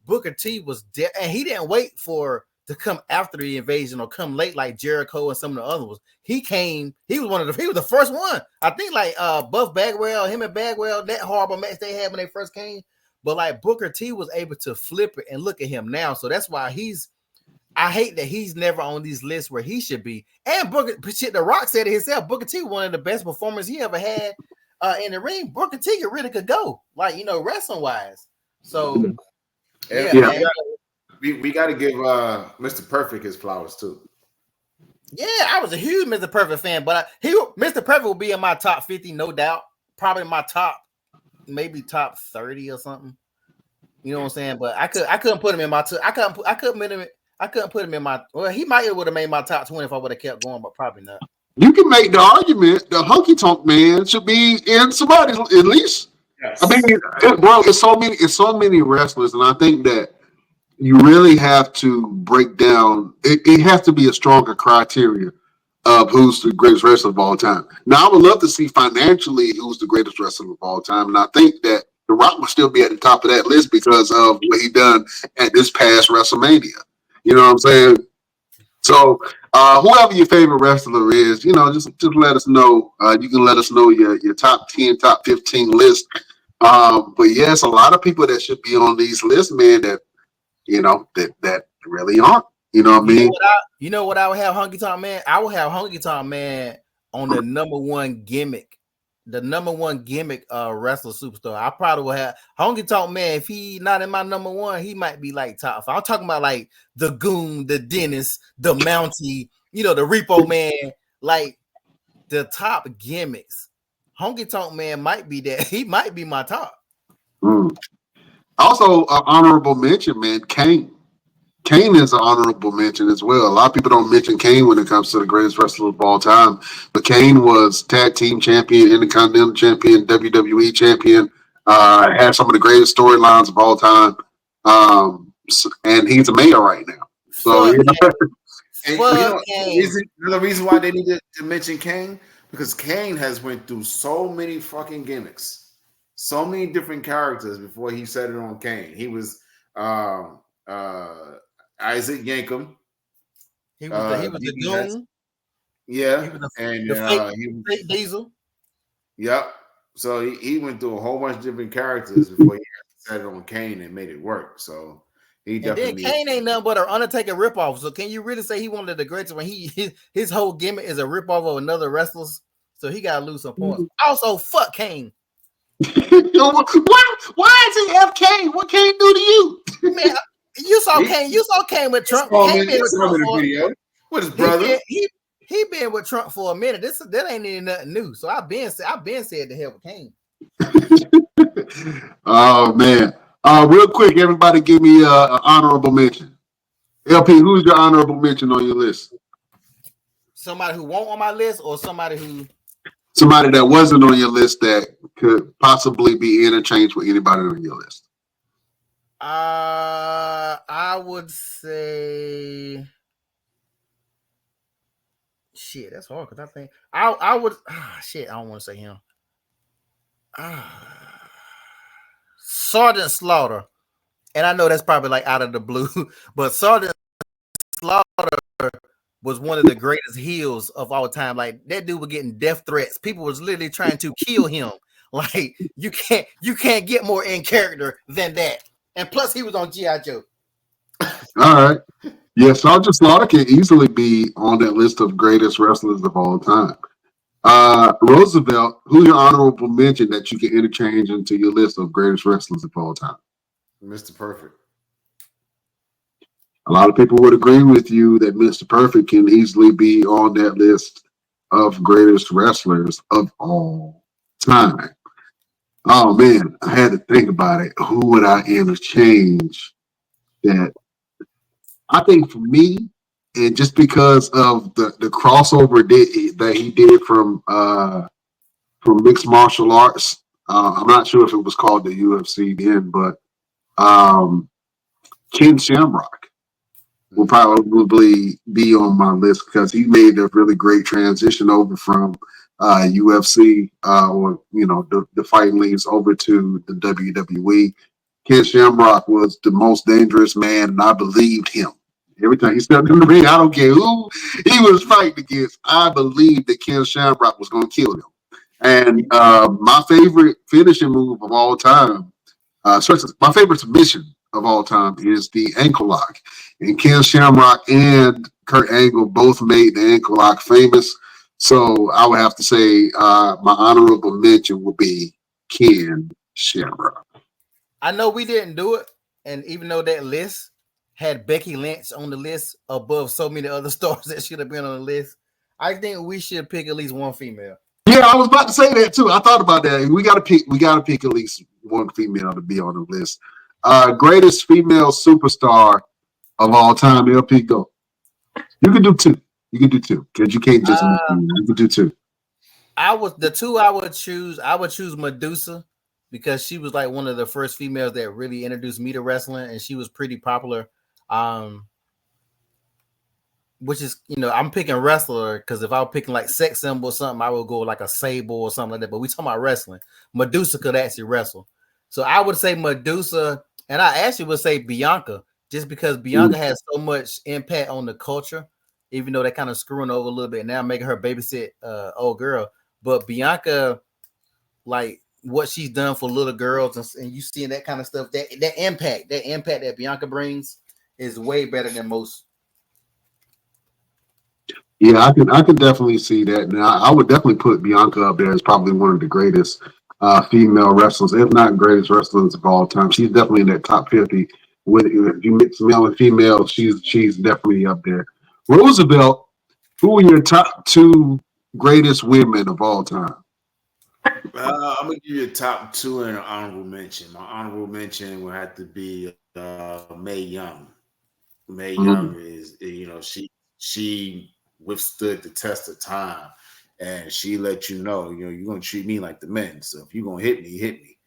Booker T was dead, and he didn't wait to come after the invasion or come late like Jericho and some of the other ones. He was the first one. I think like Buff Bagwell, him and Bagwell, that horrible match they had when they first came. But like Booker T was able to flip it, and look at him now. So that's why I hate that he's never on these lists where he should be. And The Rock said it himself. Booker T, one of the best performers he ever had in the ring. Booker T really could go, like, wrestling wise. So yeah. We got to give Mr. Perfect his flowers too. Yeah, I was a huge Mr. Perfect fan, but Mr. Perfect will be in my top 50, no doubt. Probably my maybe top 30 or something. You know what I'm saying? But I couldn't put him in my I couldn't put him in my. Well, he might would have made my top 20 if I would have kept going, but probably not. You can make the argument the Honky Tonk Man should be in somebody's at least. Yes. I mean, it's so many wrestlers, and I think that you really have to break down. It has to be a stronger criteria of who's the greatest wrestler of all time. Now, I would love to see financially who's the greatest wrestler of all time, and I think that The Rock will still be at the top of that list because of what he done at this past WrestleMania. You know what I'm saying? So, whoever your favorite wrestler is, just let us know. You can let us know your top 10, top 15 list. But yes, a lot of people that should be on these lists, man, that really aren't. You know what I mean? You know what I would have Honky Tonk Man? I would have Honky Tonk Man on the number one gimmick. The number one gimmick wrestler superstar. I probably would have Honky Tonk Man. If he not in my number one, he might be like top 5. I'm talking about like the Goon, the Dennis, the Mountie, the Repo Man, like the top gimmicks. Honky Tonk Man might be that. He might be my top. Also, honorable mention, man, Kane. Kane is an honorable mention as well. A lot of people don't mention Kane when it comes to the greatest wrestler of all time, but Kane was tag team champion, Intercontinental champion, WWE champion, had some of the greatest storylines of all time, and he's a mayor right now. So, the reason why they needed to mention Kane, because Kane has went through so many fucking gimmicks, so many different characters before he settled on Kane. He was Isaac Yankem. He was the Goon. Yeah, he was Diesel. Yep. So he went through a whole bunch of different characters before he settled on Kane and made it work. So he definitely. And then Kane ain't nothing but an Undertaker ripoff. So can you really say he wanted the greatest when his whole gimmick is a ripoff of another wrestler's? So he got to lose some points. Also, fuck Kane. Why is he F Kane? What Kane do to you? Man, you saw Kane. You saw Kane with Trump. Kane been with Trump for video with his brother. He been with Trump for a minute. That ain't even nothing new. So I've been said to hell with Kane. Oh man. Real quick, everybody give me an honorable mention. LP, who's your honorable mention on your list? Somebody who won't on my list, or somebody that wasn't on your list that could possibly be interchanged with anybody on your list. I would say shit. That's hard because I think I would. Shit, I don't want to say him. Sergeant Slaughter, and I know that's probably like out of the blue, but Sergeant Slaughter was one of the greatest heels of all time. Like that dude was getting death threats. People was literally trying to kill him. Like you can't get more in character than that. And plus, he was on G.I. Joe. All right. Yeah, Sergeant Slaughter can easily be on that list of greatest wrestlers of all time. Roosevelt, who's your honorable mention that you can interchange into your list of greatest wrestlers of all time? Mr. Perfect. A lot of people would agree with you that Mr. Perfect can easily be on that list of greatest wrestlers of all time. Oh man, I had to think about it. Who would I interchange? That I think for me, and just because of the crossover that he did from mixed martial arts, I'm not sure if it was called the UFC then, but Ken Shamrock will probably be on my list because he made a really great transition over from UFC or the fighting leagues over to the WWE. Ken Shamrock was the most dangerous man, and I believed him. Every time he stepped in the ring, I don't care who he was fighting against, I believed that Ken Shamrock was going to kill him. And my favorite finishing move of all time, my favorite submission of all time is the ankle lock. And Ken Shamrock and Kurt Angle both made the ankle lock famous. So I would have to say my honorable mention would be Ken Shamrock. I know we didn't do it, and even though that list had Becky Lynch on the list above so many other stars that should have been on the list, I think we should pick at least one female. Yeah, I was about to say that too. I thought about that. We gotta pick at least one female to be on the list. Greatest female superstar of all time, LP, go. You can do two. Because you can't just you can do two. I would choose Medusa because she was like one of the first females that really introduced me to wrestling, and she was pretty popular. which is, I'm picking wrestler because if I was picking like sex symbol or something, I would go like a Sable or something like that. But we talking about wrestling. Medusa could actually wrestle. So I would say Medusa, and I actually would say Bianca, just because Bianca has so much impact on the culture, even though they're kind of screwing over a little bit now, making her babysit old girl. But Bianca, like what she's done for little girls, and you seeing that kind of stuff, that impact that Bianca brings is way better than most. Yeah, I can definitely see that. Now, I would definitely put Bianca up there as probably one of the greatest female wrestlers, if not greatest wrestlers of all time. She's definitely in that top 50. If you mix male and female, she's definitely up there. Roosevelt, who are your top two greatest women of all time? I'm gonna give you a top two and an honorable mention. My honorable mention will have to be Mae Young. Mae Young is, she withstood the test of time, and she let you know, you're gonna treat me like the men. So if you're gonna hit me, hit me.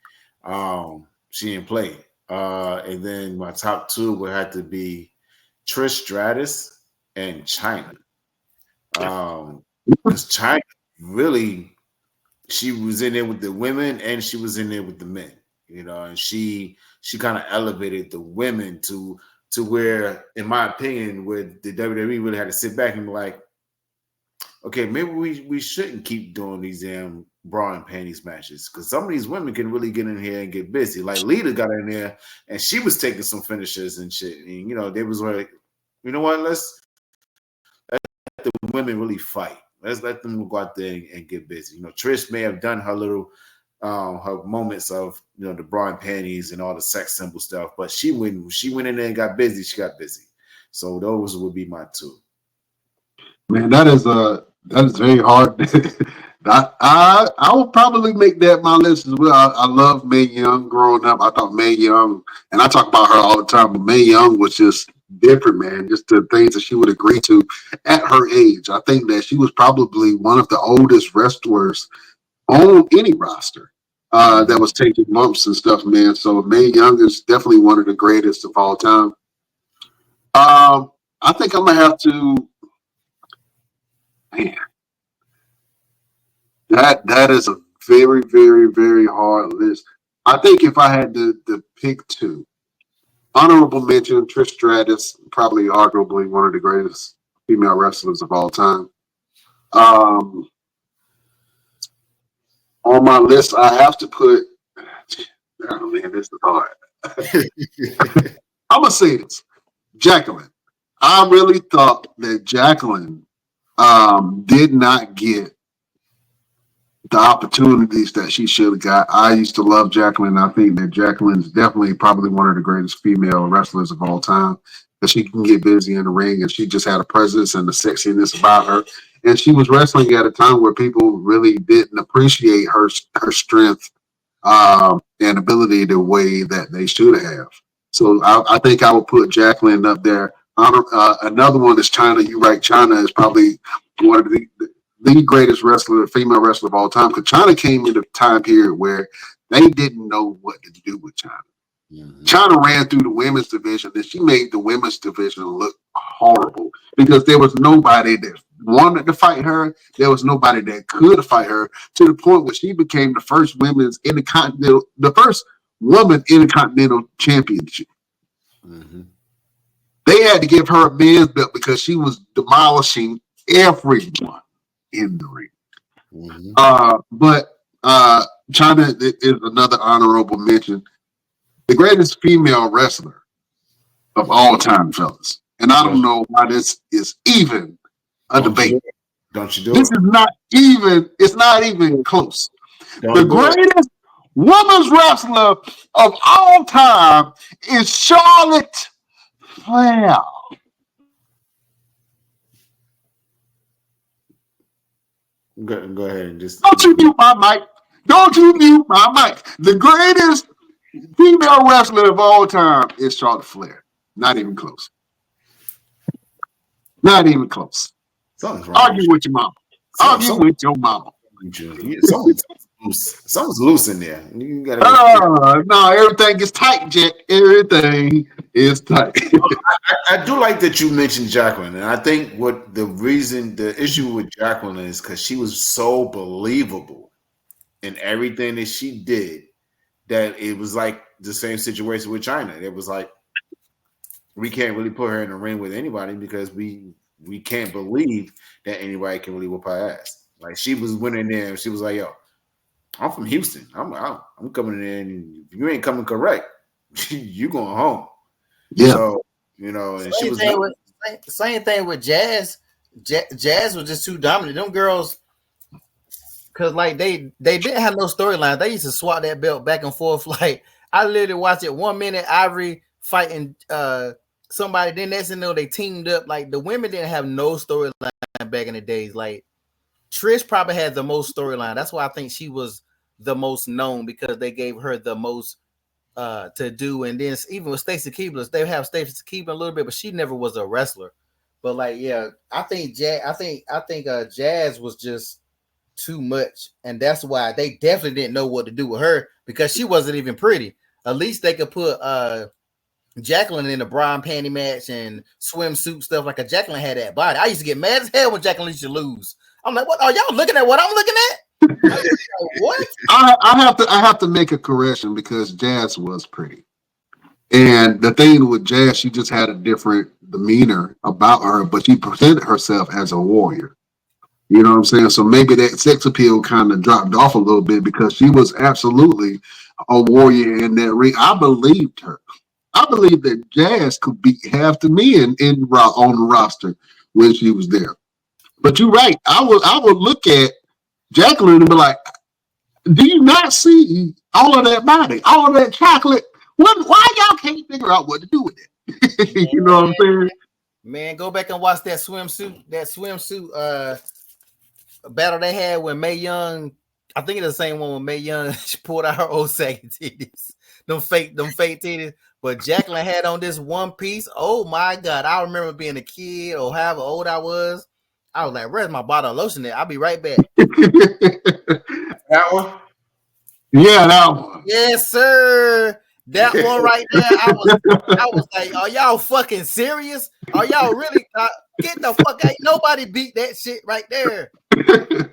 She didn't play. And then my top two would have to be Trish Stratus and China. Because China really, she was in there with the women and she was in there with the men, and she kind of elevated the women to where, in my opinion, where the WWE really had to sit back and be like, okay, maybe we shouldn't keep doing these damn bra and panties matches, because some of these women can really get in here and get busy. Like Lita got in there and she was taking some finishes and shit, and they was like, you know what, let's let the women really fight. Let's let them go out there and get busy. Trish may have done her little her moments of the bra and panties and all the sex symbol stuff, but she went in there and got busy. She got busy. So those would be my two. Man, that is very hard. I will probably make that my list as well. I love Mae Young growing up. I thought Mae Young, and I talk about her all the time, but Mae Young was just different, man. Just the things that she would agree to at her age. I think that she was probably one of the oldest wrestlers on any roster that was taking bumps and stuff, man. So Mae Young is definitely one of the greatest of all time. I think I'm gonna have to. Man, that is a very, very, very hard list. I think if I had to pick two, honorable mention, Trish Stratus, probably arguably one of the greatest female wrestlers of all time. On my list, I have to put. Oh man, this is hard. I'm gonna say this, Jacqueline. I really thought that Jacqueline did not get the opportunities that she should have got. I used to love Jacqueline. I think that Jacqueline is definitely probably one of the greatest female wrestlers of all time. Because she can get busy in the ring, and she just had a presence and the sexiness about her. And she was wrestling at a time where people really didn't appreciate her strength and ability the way that they should have. So I think I would put Jacqueline up there. Another one is China. You're right. China is probably one of the greatest female wrestler of all time, because China came in a time period where they didn't know what to do with China. Mm-hmm. China ran through the women's division, and she made the women's division look horrible because there was nobody that wanted to fight her. There was nobody that could fight her, to the point where she became the first the first woman intercontinental championship. Mm-hmm. They had to give her a men's belt because she was demolishing everyone in the ring. Mm-hmm. But China is another honorable mention. The greatest female wrestler of all time, fellas. And I don't know why this is even a debate. Don't you do this it? Is not even, it's not even close. The greatest women's wrestler of all time is Charlotte Flair. Go ahead and just. Don't you mute my mic. Don't you mute my mic. The greatest female wrestler of all time is Charlotte Flair. Not even close. Not even close. Something's wrong. Argue with your mama. Argue with your mama. loose. Something's loose in there. You gotta No, everything is tight, Jack. Everything is tight. I do like that you mentioned Jacqueline, and I think the issue with Jacqueline is because she was so believable in everything that she did that it was like the same situation with China. It was like we can't really put her in the ring with anybody because we can't believe that anybody can really whoop her ass. Like she was winning there, and she was like, "Yo, I'm from Houston. I'm coming in there, and if you ain't coming correct, you going home." Yeah. So and she was same thing with Jazz. Jazz was just too dominant. Them girls, because like they didn't have no storyline. They used to swap that belt back and forth. Like I literally watched it 1 minute, Ivory fighting somebody, then next thing you know they teamed up. Like the women didn't have no storyline back in the days. Like Trish probably had the most storyline. That's why I think she was the most known, because they gave her the most to do. And then even with Stacey Keibler, they have Stacey Keibler a little bit, but she never was a wrestler. But like, yeah, I think Jazz was just too much, and that's why they definitely didn't know what to do with her, because she wasn't even pretty. At least they could put Jacqueline in a bra and panty match and swimsuit stuff. Like a Jacqueline had that body. I used to get mad as hell when Jacqueline used to lose. I'm like, what are y'all looking at? What I'm looking at? Like, what? I have to make a correction because Jazz was pretty. And the thing with Jazz, she just had a different demeanor about her, but she presented herself as a warrior. You know what I'm saying? So maybe that sex appeal kind of dropped off a little bit because she was absolutely a warrior in that ring. I believed her. I believe that Jazz could beat half the men on the roster when she was there. But you're right. I would look at Jacqueline and be like, do you not see all of that body, all of that chocolate? Why y'all can't figure out what to do with it? You know what I'm saying? Man, go back and watch that swimsuit battle they had when Mae Young. I think it's the same one when Mae Young pulled out her old saggy titties. Them fake titties. But Jacqueline had on this one piece. Oh my God. I remember being a kid or however old I was. I was like, where's my bottle of lotion at? I'll be right back. That one? Yeah, that one. Yes, sir. That one right there. I was like, are y'all fucking serious? Are y'all really get the fuck out? Nobody beat that shit right there.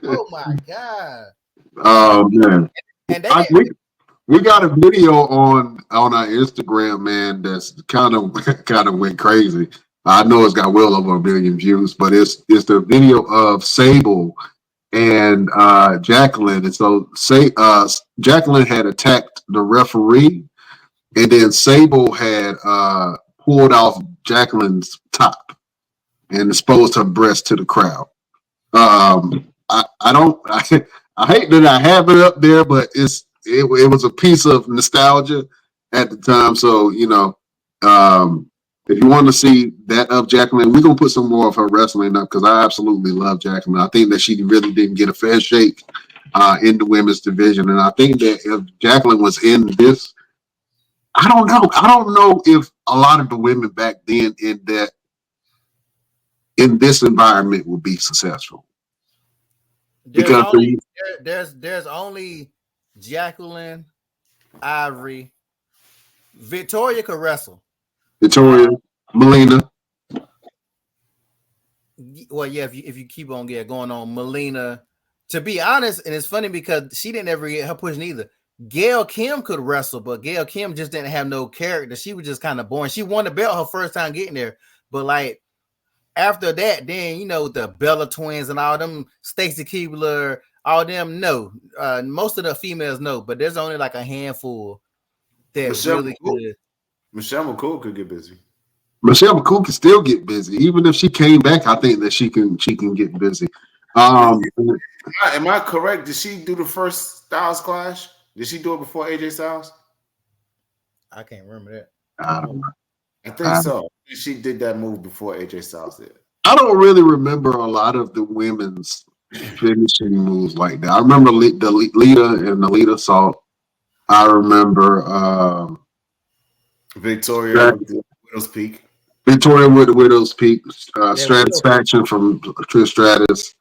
Oh my God. Oh man. And we got a video on our Instagram, man, that's kind of went crazy. I know it's got well over 1 million views, but it's the video of Sable and Jacqueline. And so Jacqueline had attacked the referee, and then Sable had pulled off Jacqueline's top and exposed her breast to the crowd. I hate that I have it up there, but it was a piece of nostalgia at the time. So if you want to see that of Jacqueline, we're gonna put some more of her wrestling up because I absolutely love Jacqueline. I think that she really didn't get a fair shake in the women's division, and I think that if Jacqueline was in this, I don't know if a lot of the women back then in this environment would be successful. There's only Jacqueline, Ivory, Victoria could wrestle. Victoria, Melina. Well, yeah, if you keep on going on, Melina. To be honest, and it's funny because she didn't ever get her push neither. Gail Kim could wrestle, but Gail Kim just didn't have no character. She was just kind of boring. She won the belt her first time getting there, but like after that, then the Bella twins and all them, Stacey Keibler, all them. No, most of the females no, but there's only like a handful that really good. Michelle McCool could get busy. Michelle McCool can still get busy, even if she came back. I think that she can get busy. Am I correct? Did she do the first Styles Clash? Did she do it before AJ Styles? I can't remember that. I don't know. I think so. She did that move before AJ Styles did. I don't really remember a lot of the women's finishing moves like that. I remember the Lita and the Lita Salt. I remember Victoria with the Widow's Peak. Victoria with the Widow's Peak. Stratisfaction from Trish Stratus.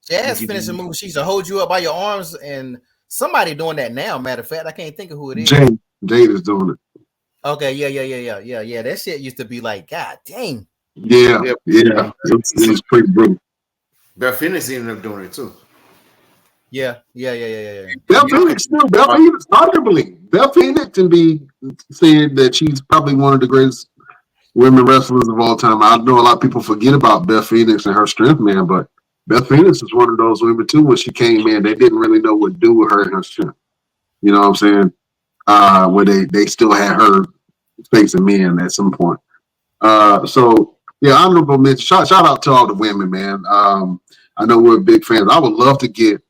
Jazz finished the movie. She used to hold you up by your arms, and somebody doing that now. Matter of fact, I can't think of who it is. Jade is doing it. Okay, yeah. That shit used to be like, God dang. Yeah. It's pretty brutal. Beth Phoenix ended up doing it too. Yeah. Beth Phoenix, arguably, Beth Phoenix can be said that she's probably one of the greatest women wrestlers of all time. I know a lot of people forget about Beth Phoenix and her strength, man, but Beth Phoenix is one of those women too. When she came in, they didn't really know what to do with her and her strength. You know what I'm saying? Where they still had her facing men at some point. So yeah, honorable mention. Shout out to all the women, man. I know we're big fans. I would love to get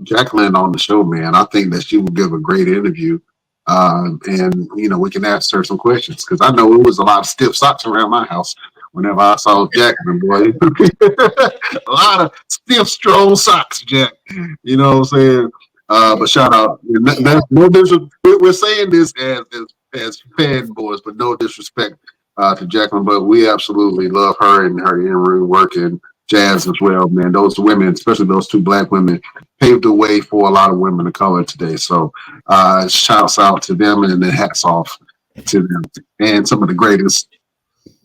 Jacqueline on the show, man. I think that she will give a great interview. And we can ask her some questions because I know it was a lot of stiff socks around my house whenever I saw Jacqueline, boy. A lot of stiff, strong socks, Jack. You know what I'm saying? But shout out. No disrespect. We're saying this as fanboys, but no disrespect to Jacqueline. But we absolutely love her and her in-ring work and Jazz as well, man. Those women, especially those two black women, paved the way for a lot of women of color today. So shouts out to them and then hats off to them. And some of the greatest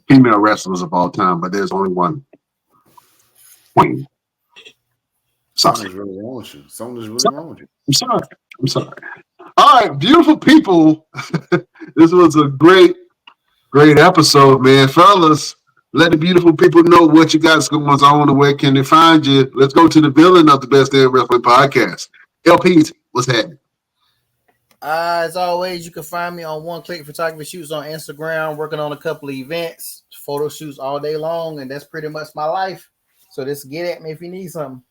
female wrestlers of all time, but there's only one queen. Something's really wrong with you. Something's really wrong with you. I'm sorry. All right, beautiful people. This was a great episode, man. Fellas, let the beautiful people know what you guys going on and where can they find you. Let's go to the villain of the Best Damn Wrestling Podcast. LPs, what's happening? As always, you can find me on One Click Photography Shoots on Instagram, working on a couple of events, photo shoots all day long, and that's pretty much my life. So just get at me if you need something.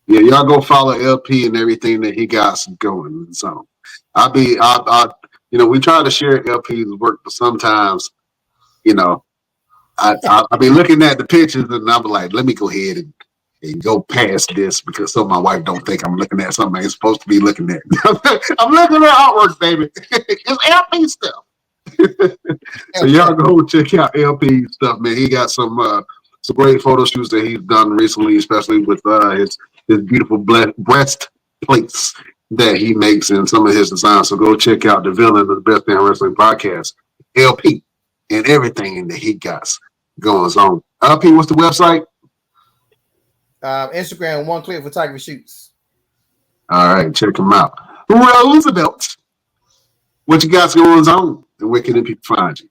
Yeah, y'all go follow LP and everything that he got going. So we try to share LP's work, but sometimes, I'll be looking at the pictures and I'll be like, let me go ahead and go past this because so my wife don't think I'm looking at something I ain't supposed to be looking at. I'm looking at artwork, baby. It's LP stuff. So y'all go check out LP stuff, man. He got some great photo shoots that he's done recently, especially with his beautiful breast plates that he makes in some of his designs. So go check out the villain of the Best Damn Wrestling Podcast, LP, and everything that he got going on. LP, what's the website? Instagram, One Click Photography Shoots. All right, check him out. Roosevelt, what you got going on, and where can the people find you?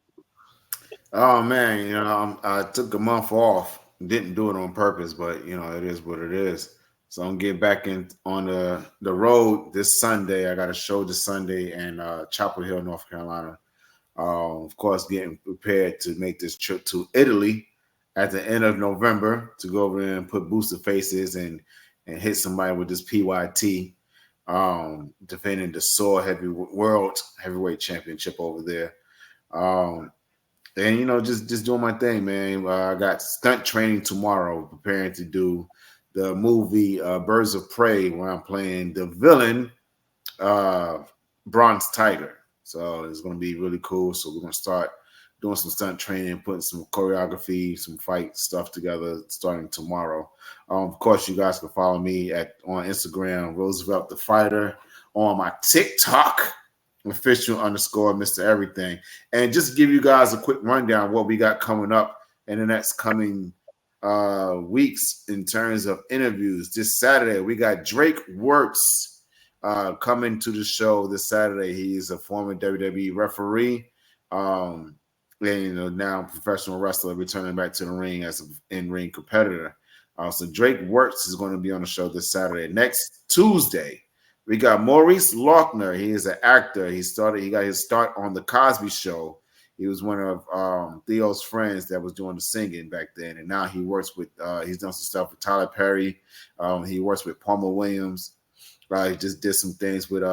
Oh man, I took a month off. Didn't do it on purpose, but it is what it is. So I'm getting back on the road this Sunday. I got a show this Sunday in Chapel Hill, North Carolina. Of course, getting prepared to make this trip to Italy at the end of November to go over there and put booster faces and hit somebody with this PYT, defending the World Heavyweight Championship over there. And just doing my thing, man. I got stunt training tomorrow, preparing to do the movie Birds of Prey, where I'm playing the villain, Bronze Tiger. So it's going to be really cool. So we're going to start doing some stunt training, putting some choreography, some fight stuff together starting tomorrow. Of course, you guys can follow me on Instagram, Roosevelt the Fighter, on my TikTok, official _ Mr. Everything. And just to give you guys a quick rundown of what we got coming up in the next coming weeks in terms of interviews. This Saturday, we got Drake Wirtz coming to the show this Saturday. He's a former WWE referee. And now professional wrestler returning back to the ring as an in-ring competitor. So Drake Wirtz is going to be on the show this Saturday. Next Tuesday, we got Maurice Lochner. He is an actor. He got his start on the Cosby Show. He was one of Theo's friends that was doing the singing back then, and now he works with. He's done some stuff with Tyler Perry. He works with Palmer Williams. He just did some things with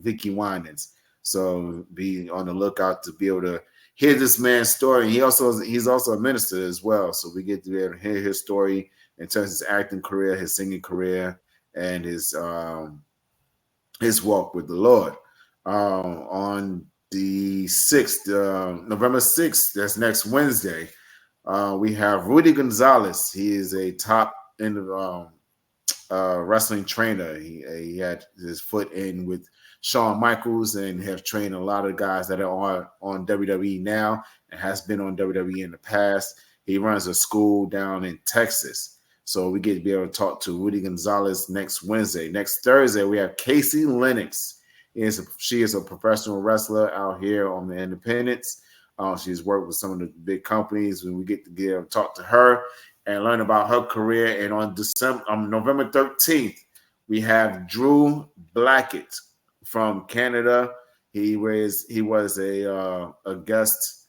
Vicky Winans. So be on the lookout to be able to hear this man's story. And he's also a minister as well. So we get to be able to hear his story in terms of his acting career, his singing career, and his walk with the Lord. On the 6th, November 6th, that's next Wednesday, We have Rudy Gonzalez. He is a top end of wrestling trainer. He had his foot in with Shawn Michaels and have trained a lot of guys that are on WWE now and has been on WWE in the past. He runs a school down in Texas. So we get to be able to talk to Rudy Gonzalez next Wednesday. Next Thursday, we have Casey Lennox. She is a professional wrestler out here on the independents. She's worked with some of the big companies. When we get to talk to her and learn about her career. And on November 13th, we have Drew Blackett from Canada. He was a guest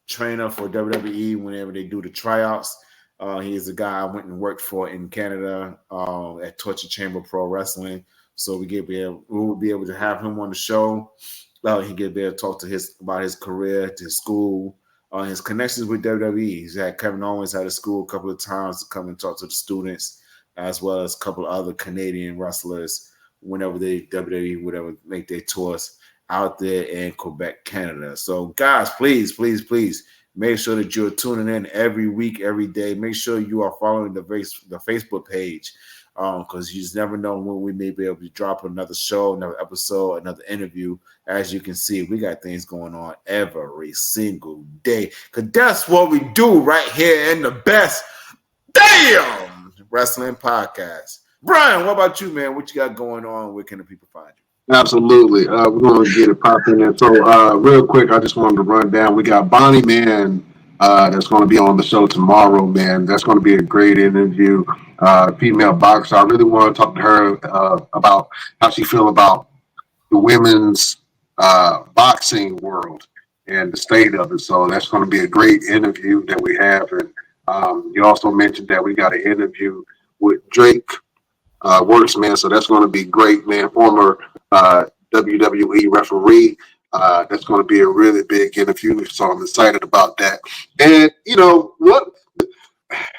trainer for WWE whenever they do the tryouts. He is a guy I went and worked for in Canada at Torture Chamber Pro Wrestling. So we will be able to have him on the show. He get be able to talk to about his career, to his school, his connections with WWE. He's had Kevin Owens at his school a couple of times to come and talk to the students, as well as a couple of other Canadian wrestlers whenever WWE would ever make their tours out there in Quebec, Canada. So guys, please make sure that you're tuning in every week, every day. Make sure you are following the Facebook page, because you just never know when we may be able to drop another show, another episode, another interview. As you can see, we got things going on every single day, because that's what we do right here in the best damn wrestling podcast. Brian, what about you, man? What you got going on? Where can the people find you? Absolutely. We're going to get it popping in. So real quick, I just wanted to run down. We got Bonnie, man, that's going to be on the show tomorrow, man. That's going to be a great interview. Female boxer. I really want to talk to her about how she feel about the women's boxing world and the state of it. So that's going to be a great interview that we have. And you also mentioned that we got an interview with Drake Works, man. So that's going to be great, man. Former WWE referee. That's going to be a really big interview. So I'm excited about that. And you know what?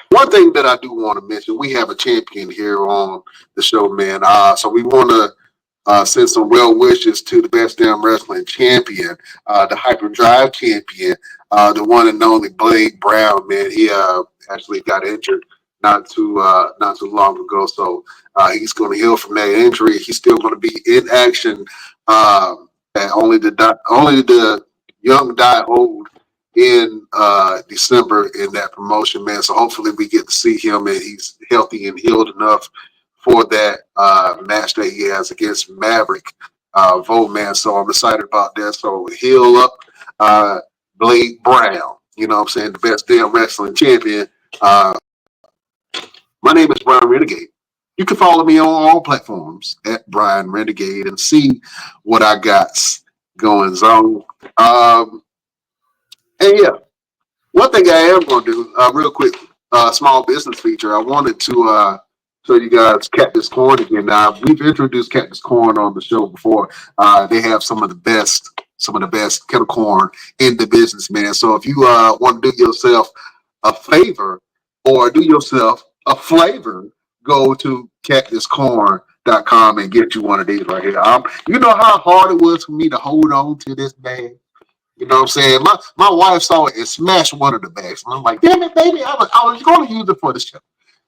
One thing that I do want to mention, we have a champion here on the show, man. So we want to send some well wishes to the best damn wrestling champion, the Hyperdrive champion, the one and only Blade Brown, man. He actually got injured not too long ago, so he's going to heal from that injury. He's still going to be in action. And only the young die old in December in that promotion, man. So hopefully we get to see him and he's healthy and healed enough for that match that he has against Maverick Vote, man. So I'm excited about that. So heal up Blade Brown. You know what I'm saying? The best damn wrestling champion. My name is Brian Renegade. You can follow me on all platforms at Brian Renegade and see what I got going on. And yeah, one thing I am going to do, real quick, small business feature. I wanted to show you guys Cactus Corn again. Now we've introduced Cactus Corn on the show before. They have some of the best kettle corn in the business, man. So if you want to do yourself a favor or do yourself a flavor, go to cactuscorn.com and get you one of these right here. You know how hard it was for me to hold on to this bag. You know what I'm saying? My wife saw it and smashed one of the bags. And I'm like, damn it, baby, I was going to use it for the show.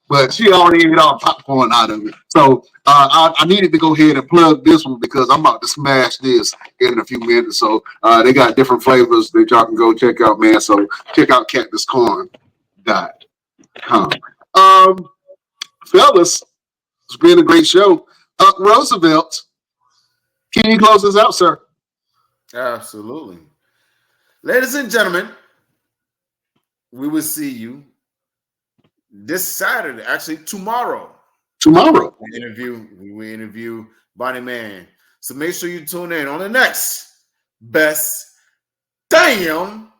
But she already ate all popcorn out of it. So I needed to go ahead and plug this one because I'm about to smash this in a few minutes. So they got different flavors that y'all can go check out, man. So check out cactuscorn.com. Fellas, it's been a great show. Roosevelt, can you close us out, sir? Absolutely. Ladies and gentlemen, we will see you this Saturday, actually tomorrow. Tomorrow. We will interview Bonnie Man. So make sure you tune in on the next Best Damn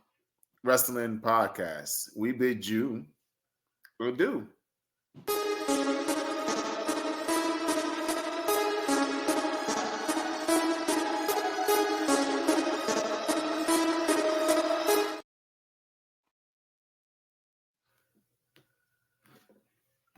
Wrestling Podcast. We bid you adieu.